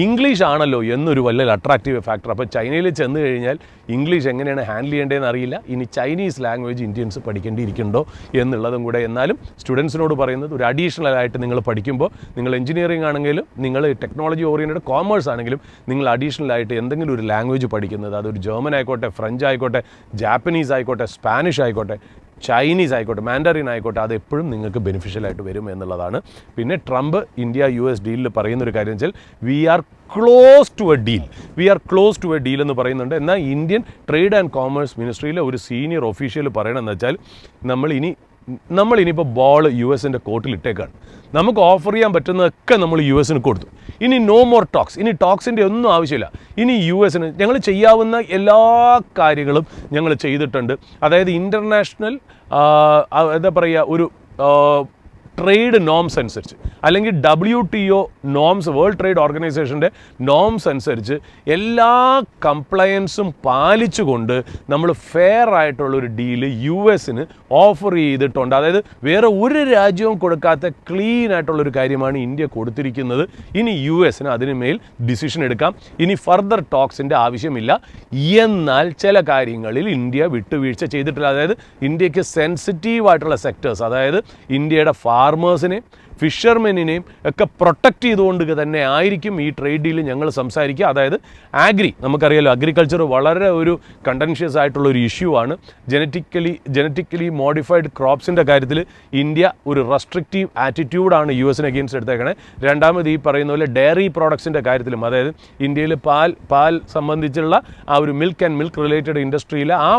ഇംഗ്ലീഷ് ആണല്ലോ എന്നൊരു വലിയ അട്രാക്റ്റീവ് ഫാക്ടർ. അപ്പോൾ ചൈനയിൽ ചെന്ന് കഴിഞ്ഞാൽ ഇംഗ്ലീഷ് എങ്ങനെയാണ് ഹാൻഡിൽ ചെയ്യേണ്ടതെന്ന് അറിയില്ല. ഇനി ചൈനീസ് ലാംഗ്വേജ് ഇന്ത്യൻസ് പഠിക്കേണ്ടിയിരിക്കുന്നുണ്ടോ എന്നുള്ളതും കൂടെ. എന്നാലും സ്റ്റുഡൻസിനോട് പറയുന്നത്, ഒരു അഡീഷണൽ ആയിട്ട് നിങ്ങൾ പഠിക്കുമ്പോൾ, നിങ്ങൾ എഞ്ചിനീയറിംഗ് ആണെങ്കിലും നിങ്ങൾ ടെക്നോളജി ഓറിയൻറ്റഡ് കോമേഴ്സ് ആണെങ്കിലും നിങ്ങൾ അഡീഷണൽ ആയിട്ട് എന്തെങ്കിലും ഒരു ലാംഗ്വേജ് പഠിക്കുന്നത്, അതൊരു ജർമ്മൻ ആയിക്കോട്ടെ, ഫ്രഞ്ച് ആയിക്കോട്ടെ, ജാപ്പനീസ് ആയിക്കോട്ടെ, സ്പാനിഷ് ആയിക്കോട്ടെ, ചൈനീസ് ആയിക്കോട്ടെ, മാൻഡറിൻ ആയിക്കോട്ടെ, അതെപ്പോഴും നിങ്ങൾക്ക് ബെനിഫിഷ്യലായിട്ട് വരും എന്നുള്ളതാണ്. പിന്നെ ട്രംപ് India-US ഡീലിൽ പറയുന്നൊരു കാര്യം വെച്ചാൽ, we are close to a deal എന്ന് പറയുന്നുണ്ട്. എന്നാൽ ഇന്ത്യൻ ട്രേഡ് ആൻഡ് കോമേഴ്സ് മിനിസ്ട്രിയിലെ ഒരു സീനിയർ ഒഫീഷ്യൽ പറയണമെന്ന് വെച്ചാൽ, നമ്മളിനിപ്പോൾ ബോൾ US-ൻ്റെ കോർട്ടിൽ ഇട്ടേക്കാണ്. നമുക്ക് ഓഫർ ചെയ്യാൻ പറ്റുന്നതൊക്കെ നമ്മൾ US-ന് കൊടുത്തു. ഇനി നോ മോർ ടോക്സ്, ഇനി ടോക്സിൻ്റെ ഒന്നും ആവശ്യമില്ല. ഇനി US-ന് ഞങ്ങൾ ചെയ്യാവുന്ന എല്ലാ കാര്യങ്ങളും ഞങ്ങൾ ചെയ്തിട്ടുണ്ട്. അതായത് ഇൻ്റർനാഷണൽ എന്താ പറയുക, ഒരു ട്രേഡ് നോംസ് അനുസരിച്ച്, അല്ലെങ്കിൽ WTO നോംസ്, വേൾഡ് ട്രേഡ് ഓർഗനൈസേഷൻ്റെ നോംസ് അനുസരിച്ച് എല്ലാ കംപ്ലയൻസും പാലിച്ചുകൊണ്ട് നമ്മൾ ഫെയർ ആയിട്ടുള്ളൊരു ഡീല് US-ന് ഓഫർ ചെയ്തിട്ടുണ്ട്. അതായത് വേറെ ഒരു രാജ്യവും കൊടുക്കാത്ത ക്ലീൻ ആയിട്ടുള്ളൊരു കാര്യമാണ് ഇന്ത്യ കൊടുത്തിരിക്കുന്നത്. ഇനി US-ന് അതിനുമേൽ ഡിസിഷൻ എടുക്കാം. ഇനി ഫർദർ ടോക്സിൻ്റെ ആവശ്യമില്ല. എന്നാൽ ചില കാര്യങ്ങളിൽ ഇന്ത്യ വിട്ടുവീഴ്ച ചെയ്തിട്ടില്ല. അതായത് ഇന്ത്യക്ക് സെൻസിറ്റീവ് ആയിട്ടുള്ള സെക്ടേഴ്സ്, അതായത് ഇന്ത്യയുടെ ഫാർമേഴ്സിനെയും ഫിഷർമെനിനെയും ഒക്കെ പ്രൊട്ടക്റ്റ് ചെയ്തുകൊണ്ട് തന്നെ ആയിരിക്കും ഈ ട്രേഡ് ഡീൽ ഞങ്ങൾ സംസാരിക്കുക. അതായത് നമുക്കറിയാലോ, അഗ്രികൾച്ചർ വളരെ ഒരു കണ്ടൻഷ്യസ് ആയിട്ടുള്ള ഒരു ഇഷ്യൂ ആണ്. ജനറ്റിക്കലി മോഡിഫൈഡ് ക്രോപ്സിൻ്റെ കാര്യത്തിൽ ഇന്ത്യ ഒരു റെസ്ട്രിക്റ്റീവ് ആറ്റിറ്റ്യൂഡാണ് US-ന് അഗെയിൻസ്റ്റ് എടുത്തേക്കണേ. രണ്ടാമത് ഈ പറയുന്ന പോലെ ഡയറി പ്രോഡക്ട്സിൻ്റെ കാര്യത്തിലും, അതായത് ഇന്ത്യയിൽ പാൽ സംബന്ധിച്ചുള്ള ആ ഒരു മിൽക്ക് ആൻഡ് മിൽക്ക് റിലേറ്റഡ് ഇൻഡസ്ട്രിയിലെ ആ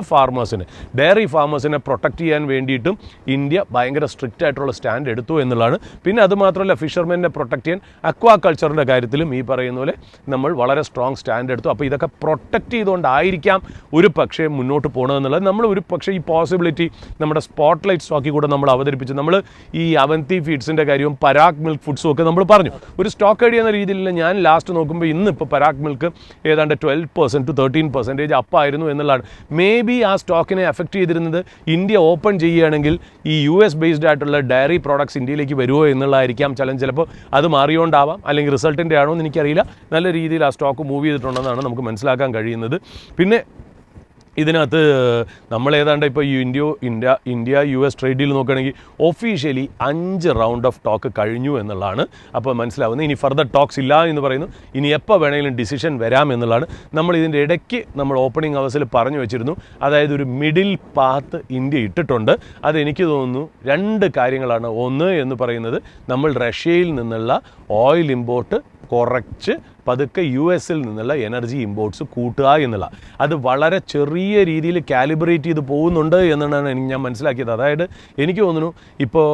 ഡയറി ഫാർമേഴ്സിനെ പ്രൊട്ടക്റ്റ് ചെയ്യാൻ വേണ്ടിയിട്ടും ഇന്ത്യ ഭയങ്കര സ്ട്രിക്റ്റ് ആയിട്ടുള്ള സ്റ്റാൻഡ് എടുത്തു എന്നുള്ളതാണ്. പിന്നെ അതുമാത്രമല്ല ഫിഷർമെനെ പ്രൊട്ടക്ട് ചെയ്യാൻ അക്വാ കൾച്ചറിൻ്റെ കാര്യത്തിലും ഈ പറയുന്ന പോലെ നമ്മൾ വളരെ സ്ട്രോങ് സ്റ്റാൻഡ് എടുത്തു. അപ്പോൾ ഇതൊക്കെ പ്രൊട്ടക്റ്റ് ചെയ്തുകൊണ്ടായിരിക്കാം ഒരു പക്ഷേ മുന്നോട്ട് പോകണമെന്നുള്ളത്. നമ്മൾ ഒരു പക്ഷേ ഈ പോസിബിലിറ്റി നമ്മുടെ സ്പോട്ട്ലൈറ്റ് സ്റ്റോക്കിൽ കൂടെ നമ്മൾ അവതരിപ്പിച്ചു. നമ്മൾ ഈ അവന്തി ഫീഡ്സിൻ്റെ കാര്യവും പരാഗ് മിൽക്ക് ഫുഡ്സും ഒക്കെ നമ്മൾ പറഞ്ഞു. ഒരു സ്റ്റോക്ക് ഐഡിയ എന്ന രീതിയിൽ ഞാൻ ലാസ്റ്റ് നോക്കുമ്പോൾ ഇന്നിപ്പോൾ പരാഗ് മിൽക്ക് ഏതാണ്ട് 12% to 13% അപ്പായിരുന്നു എന്നുള്ളതാണ്. മേ ബി ആ സ്റ്റോക്കിനെ എഫക്റ്റ് ചെയ്തിരുന്നത് ഇന്ത്യ ഓപ്പൺ ചെയ്യുകയാണെങ്കിൽ ഈ US ബേസ്ഡ് ആയിട്ടുള്ള ഡയറി പ്രോഡക്ട്സ് ഇന്ത്യയിലേക്ക് വരുമോ എന്നുള്ളതായിരിക്കാം ചലഞ്ച്. ചിലപ്പോൾ അത് മാറിയോണ്ടാവാം, അല്ലെങ്കിൽ റിസൾട്ടിൻ്റെ ആണോ എന്ന് എനിക്കറിയില്ല. നല്ല രീതിയിൽ ആ സ്റ്റോക്ക് മൂവ് ചെയ്തിട്ടുണ്ടെന്നാണ് നമുക്ക് മനസ്സിലാക്കാൻ കഴിയുന്നത്. പിന്നെ ഇതിനകത്ത് നമ്മൾ ഏതാണ്ട് ഇപ്പോൾ ഈ ഇന്ത്യ US ട്രേഡ് ഡീൽ നോക്കുകയാണെങ്കിൽ ഒഫീഷ്യലി 5 റൗണ്ട് ഓഫ് ടോക്ക് കഴിഞ്ഞു എന്നുള്ളതാണ് അപ്പോൾ മനസ്സിലാവുന്നത്. ഇനി ഫർദർ ടോക്സ് ഇല്ല എന്ന് പറയുന്നു. ഇനി എപ്പോൾ വേണമെങ്കിലും ഡിസിഷൻ വരാം എന്നുള്ളതാണ്. നമ്മൾ ഇതിൻ്റെ ഇടയ്ക്ക് നമ്മൾ ഓപ്പണിംഗ് അവേഴ്സിൽ പറഞ്ഞു വെച്ചിരുന്നു. അതായത് ഒരു മിഡിൽ പാത്ത് ഇന്ത്യ ഇട്ടിട്ടുണ്ട്. അതെനിക്ക് തോന്നുന്നു 2 കാര്യങ്ങളാണ്. ഒന്ന് എന്ന് പറയുന്നത് നമ്മൾ റഷ്യയിൽ നിന്നുള്ള ഓയിൽ ഇമ്പോർട്ട് കുറച്ച് പതുക്കെ US-ൽ നിന്നുള്ള എനർജി ഇമ്പോർട്ട്സ് കൂട്ടുക എന്നുള്ള, അത് വളരെ ചെറിയ രീതിയിൽ കാലിബ്രേറ്റ് ചെയ്ത് പോകുന്നുണ്ട് എന്നാണ് ഞാൻ മനസ്സിലാക്കിയത്. അതായത് എനിക്ക് തോന്നുന്നു ഇപ്പോൾ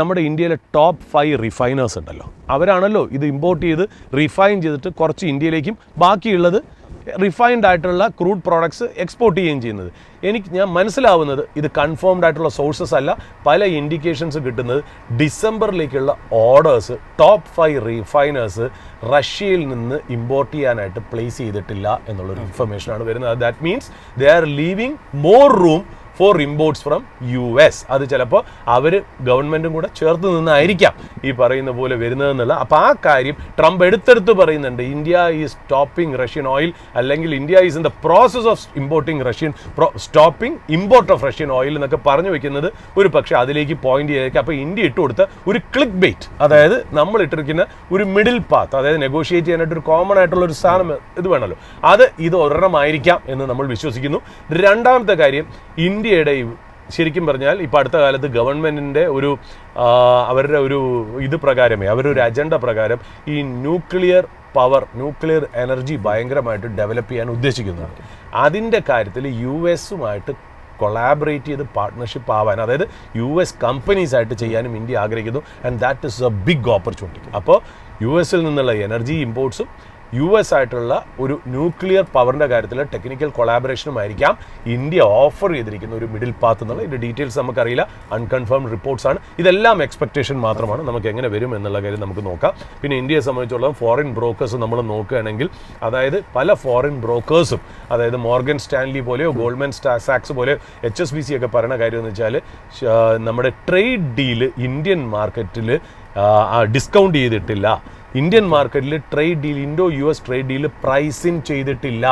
നമ്മുടെ ഇന്ത്യയിലെ ടോപ്പ് 5 റിഫൈനേഴ്സ് ഉണ്ടല്ലോ, അവരാണല്ലോ ഇത് ഇമ്പോർട്ട് ചെയ്ത് റിഫൈൻ ചെയ്തിട്ട് കുറച്ച് ഇന്ത്യയിലേക്കും ബാക്കിയുള്ളത് റിഫൈൻഡ് ആയിട്ടുള്ള ക്രൂഡ് പ്രോഡക്ട്സ് എക്സ്പോർട്ട് ചെയ്യുകയും ചെയ്യുന്നത്. ഞാൻ മനസ്സിലാവുന്നത് ഇത് കൺഫേംഡ് ആയിട്ടുള്ള സോഴ്സസ് അല്ല. പല ഇൻഡിക്കേഷൻസ് കിട്ടുന്നത് ഡിസംബറിലേക്കുള്ള ഓർഡേഴ്സ് ടോപ്പ് 5 റിഫൈനേഴ്സ് റഷ്യയിൽ നിന്ന് ഇമ്പോർട്ട് ചെയ്യാനായിട്ട് പ്ലേസ് ചെയ്തിട്ടില്ല എന്നുള്ളൊരു ഇൻഫർമേഷനാണ് വരുന്നത്. That means they are leaving more room for imports from US. അത് ചിലപ്പോൾ അവർ ഗവൺമെൻറ്റും കൂടെ ചേർത്ത് നിന്നായിരിക്കാം ഈ പറയുന്ന പോലെ വരുന്നതെന്നുള്ള. അപ്പോൾ ആ കാര്യം ട്രംപ് എടുത്തെടുത്ത് പറയുന്നുണ്ട്. India is stopping Russian oil, അല്ലെങ്കിൽ India is in the process of stopping import of Russian oil എന്നൊക്കെ പറഞ്ഞു വെക്കുന്നത് ഒരു പക്ഷേ അതിലേക്ക് പോയിന്റ് ചെയ്തേക്കാം. അപ്പോൾ ഇന്ത്യ ഇട്ട് കൊടുത്ത ഒരു ക്ലിക്ക് ബെയ്റ്റ്, അതായത് നമ്മൾ ഇട്ടിരിക്കുന്ന ഒരു മിഡിൽ പാത്ത്, അതായത് നെഗോഷിയേറ്റ് ചെയ്യാനായിട്ട് ഒരു കോമൺ ആയിട്ടുള്ള ഒരു സാധനം ഇത് വേണമല്ലോ, ഇത് ഒരെണ്ണമായിരിക്കാം എന്ന് നമ്മൾ വിശ്വസിക്കുന്നു. രണ്ടാമത്തെ കാര്യം, ഇന്ത്യയുടെ ശരിക്കും പറഞ്ഞാൽ ഇപ്പോൾ അടുത്ത കാലത്ത് ഗവൺമെൻറ്റിൻ്റെ അവരുടെ ഇത് പ്രകാരമേ, അവരൊരു അജണ്ട പ്രകാരം ഈ ന്യൂക്ലിയർ എനർജി ഭയങ്കരമായിട്ട് ഡെവലപ്പ് ചെയ്യാൻ ഉദ്ദേശിക്കുന്നുണ്ട്. അതിൻ്റെ കാര്യത്തിൽ US-ഉമായിട്ട് കൊളാബറേറ്റ് ചെയ്ത് പാർട്ട്ണർഷിപ്പ് ആവാൻ, അതായത് US കമ്പനീസായിട്ട് ചെയ്യാനും ഇന്ത്യ ആഗ്രഹിക്കുന്നു. And that is a big opportunity. അപ്പോൾ US-ൽ നിന്നുള്ള എനർജി ഇമ്പോർട്ട്സും US ആയിട്ടുള്ള ഒരു ന്യൂക്ലിയർ പവറിൻ്റെ കാര്യത്തിൽ ടെക്നിക്കൽ കൊളാബറേഷനുമായിരിക്കാം ഇന്ത്യ ഓഫർ ചെയ്തിരിക്കുന്ന ഒരു മിഡിൽ പാത്ത് എന്നുള്ള. ഇതിൻ്റെ ഡീറ്റെയിൽസ് നമുക്കറിയില്ല, അൺകൺഫേംഡ് റിപ്പോർട്ട്സ് ആണ്. ഇതെല്ലാം എക്സ്പെക്ടേഷൻ മാത്രമാണ്. നമുക്ക് എങ്ങനെ വരും എന്നുള്ള കാര്യം നമുക്ക് നോക്കാം. പിന്നെ ഇന്ത്യയെ സംബന്ധിച്ചുള്ള ഫോറിൻ ബ്രോക്കേഴ്സ് നമ്മൾ നോക്കുകയാണെങ്കിൽ, അതായത് പല ഫോറിൻ ബ്രോക്കേഴ്സും, അതായത് മോർഗൻ സ്റ്റാൻലി പോലെയോ ഗോൾഡ്മാൻ സാക്സ് പോലെയോ HSBC ഒക്കെ പറയുന്ന കാര്യം എന്ന് വെച്ചാൽ നമ്മുടെ ട്രേഡ് ഡീല് ഇന്ത്യൻ മാർക്കറ്റിൽ ഡിസ്കൗണ്ട് ചെയ്തിട്ടില്ല. ഇന്ത്യൻ മാർക്കറ്റിൽ trade deal, US trade deal price in ചെയ്തിട്ടില്ല.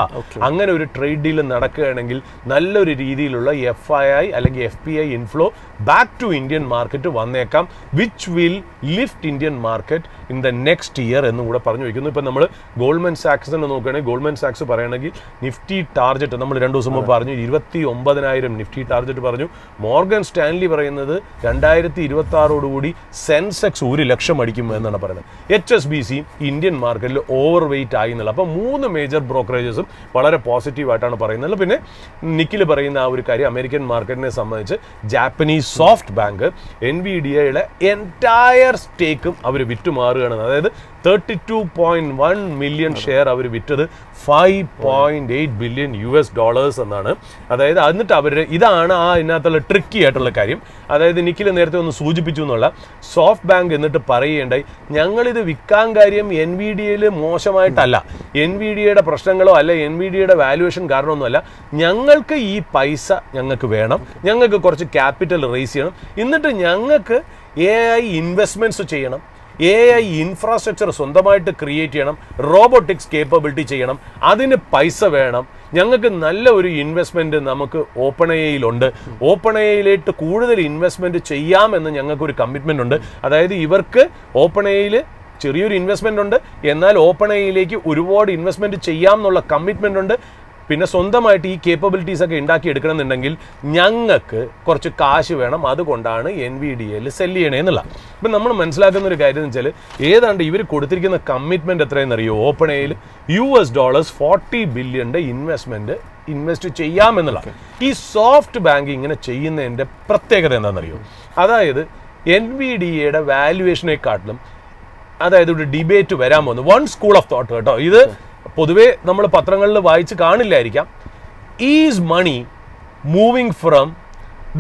അങ്ങനെ ഒരു ട്രേഡ് ഡീൽ നടക്കുകയാണെങ്കിൽ നല്ലൊരു രീതിയിലുള്ള FII അല്ലെങ്കിൽ FPI inflow back to Indian market വന്നേക്കാം, which will lift Indian market in the next year എന്നും കൂടെ പറഞ്ഞു വയ്ക്കുന്നു. ഇപ്പം നമ്മൾ ഗോൾഡ്മാൻ സാക്സിനെ നോക്കുകയാണെങ്കിൽ, ഗോൾഡ്മാൻ സാക്സ് പറയുകയാണെങ്കിൽ നിഫ്റ്റി ടാർജറ്റ് നമ്മൾ 2 ദിവസം മുമ്പ് പറഞ്ഞു 29,000 നിഫ്റ്റി ടാർജറ്റ് പറഞ്ഞു. മോർഗൻ സ്റ്റാൻലി പറയുന്നത് 2026 സെൻസെക്സ് 1,00,000 അടിക്കും എന്നാണ് പറയുന്നത്. HSBC ഇന്ത്യൻ മാർക്കറ്റിൽ ഓവർ വെയിറ്റ് ആയി എന്നുള്ള. അപ്പോൾ 3 മേജർ ബ്രോക്കറേജസും വളരെ പോസിറ്റീവായിട്ടാണ് പറയുന്നത്. പിന്നെ നിഖിൽ പറയുന്ന ആ ഒരു കാര്യം, അമേരിക്കൻ മാർക്കറ്റിനെ സംബന്ധിച്ച് ജാപ്പനീസ് സോഫ്റ്റ് ബാങ്ക് NVIDIA-യുടെ എൻറ്റയർ സ്റ്റേക്കും അവർ വിറ്റുമാറുകയാണ്. അതായത് 32.1 മില്യൺ ഷെയർ അവർ വിറ്റത് $5.8 ബില്യൺ എന്നാണ്. അതായത് എന്നിട്ട് ഇതാണ് ഇതിനകത്തുള്ള ട്രിക്കി ആയിട്ടുള്ള കാര്യം. അതായത് നിഖിൽ നേരത്തെ ഒന്ന് സൂചിപ്പിച്ചു എന്നുള്ള, സോഫ്റ്റ് ബാങ്ക് എന്നിട്ട് പറയുകയുണ്ടായി, ഞങ്ങളിത് വിൽക്കാൻ കാര്യം NVIDIA-യിൽ മോശമായിട്ടല്ല, NVIDIA-യുടെ പ്രശ്നങ്ങളോ അല്ല NVIDIA-യുടെ വാല്യുവേഷൻ കാരണമൊന്നുമല്ല, ഞങ്ങൾക്ക് ഈ പൈസ ഞങ്ങൾക്ക് വേണം, ഞങ്ങൾക്ക് കുറച്ച് ക്യാപിറ്റൽ റേസ് ചെയ്യണം, എന്നിട്ട് ഞങ്ങൾക്ക് AI ഇൻവെസ്റ്റ്മെൻറ്റ്സ് ചെയ്യണം, AI ഇൻഫ്രാസ്ട്രക്ചർ സ്വന്തമായിട്ട് ക്രിയേറ്റ് ചെയ്യണം, റോബോട്ടിക്സ് കേപ്പബിലിറ്റി ചെയ്യണം, അതിന് പൈസ വേണം, ഞങ്ങൾക്ക് നല്ല ഒരു ഇൻവെസ്റ്റ്മെൻറ്റ് നമുക്ക് OpenAI-യിലുണ്ട്, OpenAI-യിലേക്ക് കൂടുതൽ ഇൻവെസ്റ്റ്മെൻറ്റ് ചെയ്യാമെന്ന് ഞങ്ങൾക്കൊരു കമ്മിറ്റ്മെൻ്റ് ഉണ്ട്. അതായത് ഇവർക്ക് OpenAI-യിൽ ചെറിയൊരു ഇൻവെസ്റ്റ്മെൻ്റ് ഉണ്ട്, എന്നാൽ OpenAI-യിലേക്ക് ഒരുപാട് ഇൻവെസ്റ്റ്മെൻറ്റ് ചെയ്യാം എന്നുള്ള കമ്മിറ്റ്മെൻ്റ് ഉണ്ട്. പിന്നെ സ്വന്തമായിട്ട് ഈ കേപ്പബിലിറ്റീസ് ഒക്കെ ഉണ്ടാക്കിയെടുക്കണമെന്നുണ്ടെങ്കിൽ ഞങ്ങൾക്ക് കുറച്ച് കാശ് വേണം, അതുകൊണ്ടാണ് NVIDIA-യിൽ സെല് ചെയ്യണേ എന്നുള്ള. ഇപ്പം നമ്മൾ മനസ്സിലാക്കുന്ന ഒരു കാര്യം എന്ന് വെച്ചാൽ, ഏതാണ്ട് ഇവർ കൊടുത്തിരിക്കുന്ന കമ്മിറ്റ്മെൻറ്റ് എത്രയെന്നറിയോ? OpenAI-യിൽ $40 ബില്യൻ്റെ ഇൻവെസ്റ്റ് ചെയ്യാമെന്നുള്ള. ഈ സോഫ്റ്റ് ബാങ്ക് ഇങ്ങനെ ചെയ്യുന്നതിൻ്റെ പ്രത്യേകത എന്താണെന്നറിയോ? അതായത് NVIDIA വാല്യുവേഷനെക്കാട്ടിലും അതായത് ഒരു ഡിബേറ്റ് വരാൻ പോകുന്നു. വൺ സ്കൂൾ ഓഫ് തോട്ട് കേട്ടോ, ഇത് പൊതുവേ നമ്മൾ പത്രങ്ങളിൽ വായിച്ച് കാണില്ലായിരിക്കാം. Is money moving from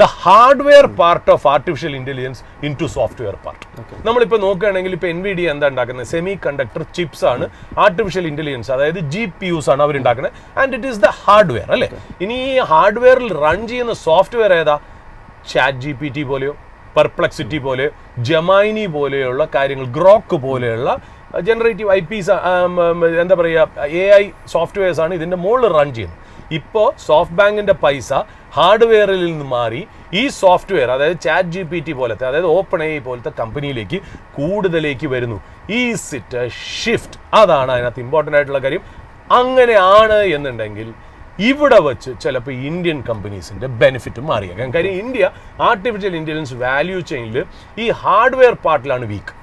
the hardware part of artificial intelligence into software part. നമ്മളിപ്പോൾ നോക്കുകയാണെങ്കിൽ ഇപ്പോൾ NVIDIA എന്താ ഉണ്ടാക്കുന്നത്? സെമി കണ്ടക്ടർ ചിപ്സ് ആണ് ആർട്ടിഫിഷ്യൽ ഇന്റലിജൻസ്, അതായത് GPUs ആണ് അവരുണ്ടാക്കുന്നത്. And it is the hardware അല്ലേ. ഇനി ഈ ഹാർഡ്വെയറിൽ റൺ ചെയ്യുന്ന സോഫ്റ്റ്വെയർ ഏതാ? ChatGPT പോലെയോ, പെർപ്ലക്സിറ്റി പോലെയോ, ജമൈനി പോലെയുള്ള കാര്യങ്ങൾ, ഗ്രോക്ക് പോലെയുള്ള ജനറേറ്റീവ് IPs എന്താ പറയുക, AI സോഫ്റ്റ്വെയർസ് ആണ് ഇതിൻ്റെ മുകളിൽ റൺ ചെയ്യുന്നത്. ഇപ്പോൾ സോഫ്റ്റ് ബാങ്കിൻ്റെ പൈസ ഹാർഡ്വെയറിൽ നിന്ന് മാറി ഈ സോഫ്റ്റ്വെയർ, അതായത് ChatGPT പോലത്തെ, അതായത് OpenAI പോലത്തെ കമ്പനിയിലേക്ക് കൂടുതലേക്ക് വരുന്നു. Is it A shift? അതാണ് അതിനകത്ത് ഇമ്പോർട്ടൻ്റ് ആയിട്ടുള്ള കാര്യം. അങ്ങനെയാണ് എന്നുണ്ടെങ്കിൽ ഇവിടെ വെച്ച് ചിലപ്പോൾ ഇന്ത്യൻ കമ്പനീസിൻ്റെ ബെനിഫിറ്റ് മാറിയേക്കാം. കാര്യം ഇന്ത്യ ആർട്ടിഫിഷ്യൽ ഇൻ്റലിജൻസ് വാല്യൂ ചെയിനിൽ ഈ ഹാർഡ്വെയർ പാർട്ടിലാണ് വീക്ക്.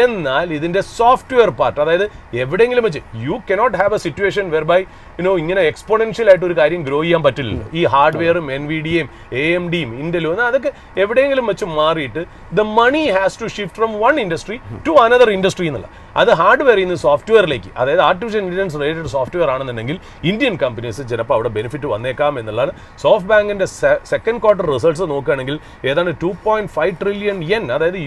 എന്നാൽ ഇതിൻ്റെ സോഫ്റ്റ്വെയർ പാർട്ട്, അതായത് എവിടെയെങ്കിലും വെച്ച് you cannot have a situation whereby ഇങ്ങനെ എക്സ്പോണൻഷ്യൽ ആയിട്ട് ഒരു കാര്യം ഗ്രോ ചെയ്യാൻ പറ്റില്ലല്ലോ. ഈ ഹാർഡ്വെയറും NVIDIAയും AMDയും ഇൻ്റലും അതൊക്കെ എവിടെയെങ്കിലും വെച്ച് മാറിയിട്ട് the money has to shift from one industry to another industry എന്നുള്ള, അത് ഹാർഡ്വെയറിൽ നിന്ന് സോഫ്റ്റ്വെയറിലേക്ക്, അതായത് ആർട്ടിഫിഷ്യൽ ഇന്റലിജൻസ് റിലേറ്റഡ് സോഫ്റ്റ്വെയർ ആണെന്നുണ്ടെങ്കിൽ ഇന്ത്യൻ കമ്പനീസ് ചിലപ്പോൾ അവിടെ ബെനിഫിറ്റ് വന്നേക്കാം എന്നുള്ളതാണ്. സോഫ്റ്റ് ബാങ്കിൻ്റെ സെക്കൻഡ് ക്വാർട്ടർ റിസൾട്ട്സ് നോക്കുകയാണെങ്കിൽ ഏതാണ്ട് 2.5 ട്രില്യൺ yen, അതായത്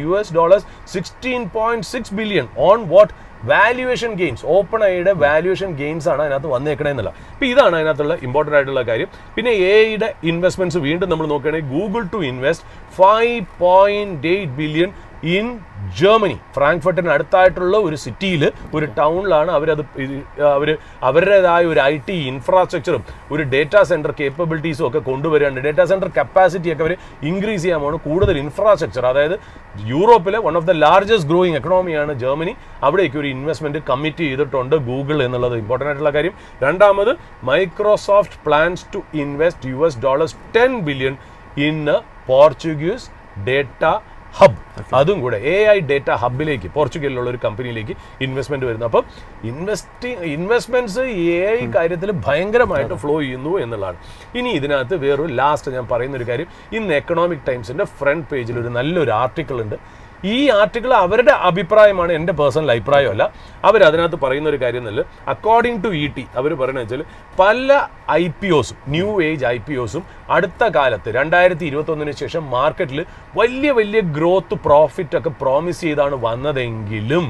$16.6 billion on what valuation gains. OpenAIയുടെ വാല്യുവേഷൻ ഗെയിൻസ് ആണ് അതിനകത്ത് വന്നേക്കണേന്നുള്ള. അപ്പോൾ ഇതാണ് അതിനകത്തുള്ള ഇമ്പോർട്ടൻ്റ് ആയിട്ടുള്ള കാര്യം. പിന്നെ AIയുടെ ഇൻവെസ്റ്റ്മെൻറ്റ്സ് വീണ്ടും നമ്മൾ നോക്കുകയാണെങ്കിൽ Google to invest 5.8 billion in Germany. ഫ്രാങ്ക്ഫർട്ടിന് അടുത്തായിട്ടുള്ള ഒരു സിറ്റിയിൽ, ഒരു ടൗണിലാണ് അവരുടേതായ ഒരു IT ഇൻഫ്രാസ്ട്രക്ചറും ഒരു ഡേറ്റാ സെൻറ്റർ കേപ്പബിലിറ്റീസും ഒക്കെ കൊണ്ടുവരികയാണ്. ഡേറ്റാ സെൻറ്റർ കപ്പാസിറ്റി ഒക്കെ അവർ ഇൻക്രീസ് ചെയ്യാൻ പോകുന്നു. കൂടുതൽ ഇൻഫ്രാസ്ട്രക്ചർ, അതായത് യൂറോപ്പിലെ one of the largest growing എക്കണോമിയാണ് ജർമ്മനി. അവിടേക്ക് ഒരു ഇൻവെസ്റ്റ്മെൻറ്റ് കമ്മിറ്റ് ചെയ്തിട്ടുണ്ട് ഗൂഗിൾ എന്നുള്ളത് ഇമ്പോർട്ടൻ്റ് ആയിട്ടുള്ള കാര്യം. രണ്ടാമത് Microsoft plans to invest $10 billion in Portuguese data hub. അതും കൂടെ AI ഡേറ്റ ഹബിലേക്ക്, പോർച്ചുഗലിലുള്ള ഒരു കമ്പനിയിലേക്ക് ഇൻവെസ്റ്റ്മെന്റ് വരുന്നു. അപ്പം ഇൻവെസ്റ്റ്മെന്റ്സ് AI കാര്യത്തിൽ ഭയങ്കരമായിട്ട് ഫ്ലോ ചെയ്യുന്നു എന്നുള്ളതാണ്. ഇനി ഇതിനകത്ത് വേറൊരു ലാസ്റ്റ് ഞാൻ പറയുന്ന ഒരു കാര്യം, ഇന്ന് എക്കണോമിക് ടൈംസിന്റെ ഫ്രണ്ട് പേജിൽ ഒരു നല്ലൊരു ആർട്ടിക്കിൾ ഉണ്ട്. ഈ ആർട്ടിക്കിൾ അവരുടെ അഭിപ്രായമാണ്, എൻ്റെ പേഴ്സണൽ അഭിപ്രായമല്ല. അവരതിനകത്ത് പറയുന്ന ഒരു കാര്യം എന്നല്ല, അക്കോർഡിംഗ് ടു ET അവർ പറയുന്നത് വെച്ചാൽ പല IPOസും, ന്യൂ ഏജ് IPOസും അടുത്ത കാലത്ത് 2021 ശേഷം മാർക്കറ്റിൽ വലിയ വലിയ ഗ്രോത്ത് പ്രോഫിറ്റ് ഒക്കെ പ്രോമിസ് ചെയ്താണ് വന്നതെങ്കിലും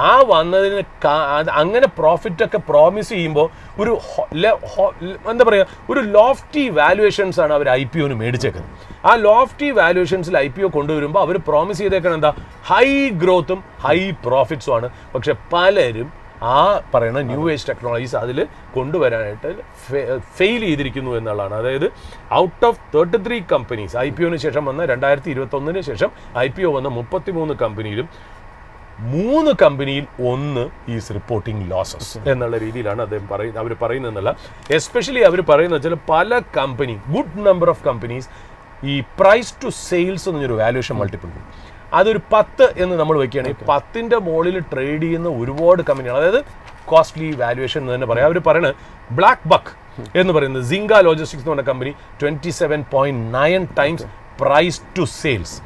ആ വന്നതിന് അങ്ങനെ പ്രോഫിറ്റ് ഒക്കെ പ്രോമിസ് ചെയ്യുമ്പോൾ ഒരു എന്താ പറയുക, ഒരു ലോഫ്റ്റി വാല്യുവേഷൻസ് ആണ് അവർ IPOന് മേടിച്ചേക്കുന്നത്. ആ ലോഫ്റ്റി വാല്യുവേഷൻസിൽ IPO കൊണ്ടുവരുമ്പോൾ അവർ പ്രോമിസ് ചെയ്തേക്കണം എന്താ, ഹൈ ഗ്രോത്തും ഹൈ പ്രോഫിറ്റ്സും ആണ്. പക്ഷെ പലരും ആ പറയുന്ന ന്യൂ ഏജ് ടെക്നോളജീസ് അതിൽ കൊണ്ടുവരാനായിട്ട് ഫെയിൽ ചെയ്തിരിക്കുന്നു എന്നുള്ളതാണ്. അതായത് ഔട്ട് ഓഫ് 33 കമ്പനീസ് IPOന് ശേഷം വന്ന 2021 ശേഷം IPO വന്ന 33 കമ്പനിയിലും 3 കമ്പനിയിൽ 1 ഈസ് റിപ്പോർട്ടിംഗ് ലോസസ് എന്നുള്ള രീതിയിലാണ് അവർ പറയുന്നതെന്നല്ല. എസ്പെഷ്യലി അവർ പറയുന്നത് വെച്ചാൽ പല company, good number of companies ഈ പ്രൈസ് ടു സെയിൽസ് എന്നൊരു വാല്യുവേഷൻ മൾട്ടിപ്പിൾ, അതൊരു 10 എന്ന് നമ്മൾ വെക്കുകയാണെങ്കിൽ 10ന്റെ മുകളിൽ ട്രേഡ് ചെയ്യുന്ന ഒരുപാട് കമ്പനികൾ, അതായത് കോസ്റ്റ്ലി വാല്യുവേഷൻ എന്ന് തന്നെ പറയാം. അവർ പറയുന്നത് ബ്ലാക്ക് ബക്ക് എന്ന് പറയുന്നത് സിംഗ ലോജിസ്റ്റിക്സ് എന്ന് പറഞ്ഞ company 27.9 times price to sales,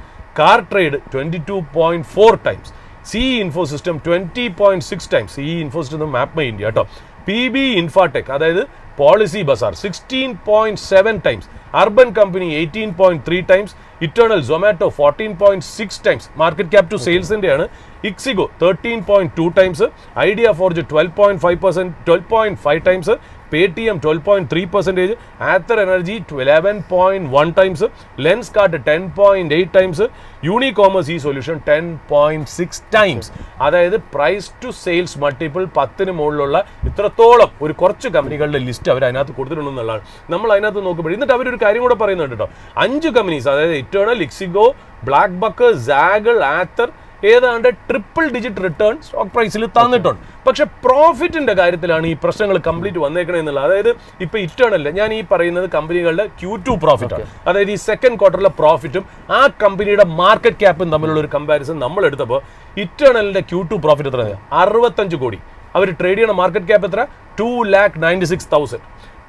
car trade 22.4 times, CE infosystem 20.6 times, CE infosystem map my India കേട്ടോ, PB ഇൻഫാടെക് അതായത് policy bazaar 16.7 times, urban company 18.3 times, eternal Zomato 14.6 times, market cap to സെയിൽസിൻ്റെ ആണ്. Ixigo 13.2 times, idea forge 12.5 times, Paytm 12.3%, Ather Energy 11.1 times, Lenskart 10.8 times, Unicommerce e-Solution 10.6 times. അതായത് price to sales multiple 10ന് മുകളിലുള്ള ഇത്രത്തോളം ഒരു കുറച്ച് കമ്പനികളുടെ ലിസ്റ്റ് അവർ അതിനകത്ത് കൊടുത്തിട്ടുണ്ടെന്നുള്ളതാണ്. നമ്മൾ അതിനകത്ത് നോക്കുമ്പോൾ എന്നിട്ട് അവരൊരു കാര്യം കൂടെ പറയുന്നുണ്ട് കേട്ടോ, 5 കമ്പനീസ് അതായത് ഇറ്റേണൽ, ഇക്സിഗോ, ബ്ലാക്ക് ബക്ക്, സാഗിൾ, ആത്തർ ഏതാണ്ട് ട്രിപ്പിൾ ഡിജിറ്റ് റിട്ടേൺ സ്റ്റോക്ക് പ്രൈസിൽ തന്നിട്ടുണ്ട്. പക്ഷെ പ്രോഫിറ്റിന്റെ കാര്യത്തിലാണ് ഈ പ്രശ്നങ്ങൾ കംപ്ലീറ്റ് വന്നേക്കണേ എന്നുള്ളത്. അതായത് ഇപ്പൊ ഇറ്റേണലിൽ ഞാൻ ഈ പറയുന്നത് കമ്പനികളുടെ Q2 പ്രോഫിറ്റ് ആണ്, അതായത് ഈ സെക്കൻഡ് ക്വാർട്ടറിലെ പ്രോഫിറ്റും ആ കമ്പനിയുടെ മാർക്കറ്റ് ക്യാപ്പും തമ്മിലുള്ള ഒരു കമ്പാരിസൺ നമ്മൾ എടുത്തപ്പോൾ ഇറ്റേണലിന്റെ Q2 പ്രോഫിറ്റ് എത്ര? 65 കോടി. അവർ ട്രേഡ് ചെയ്യണ മാർക്കറ്റ് ക്യാപ്പ് എത്ര? 2,96,000.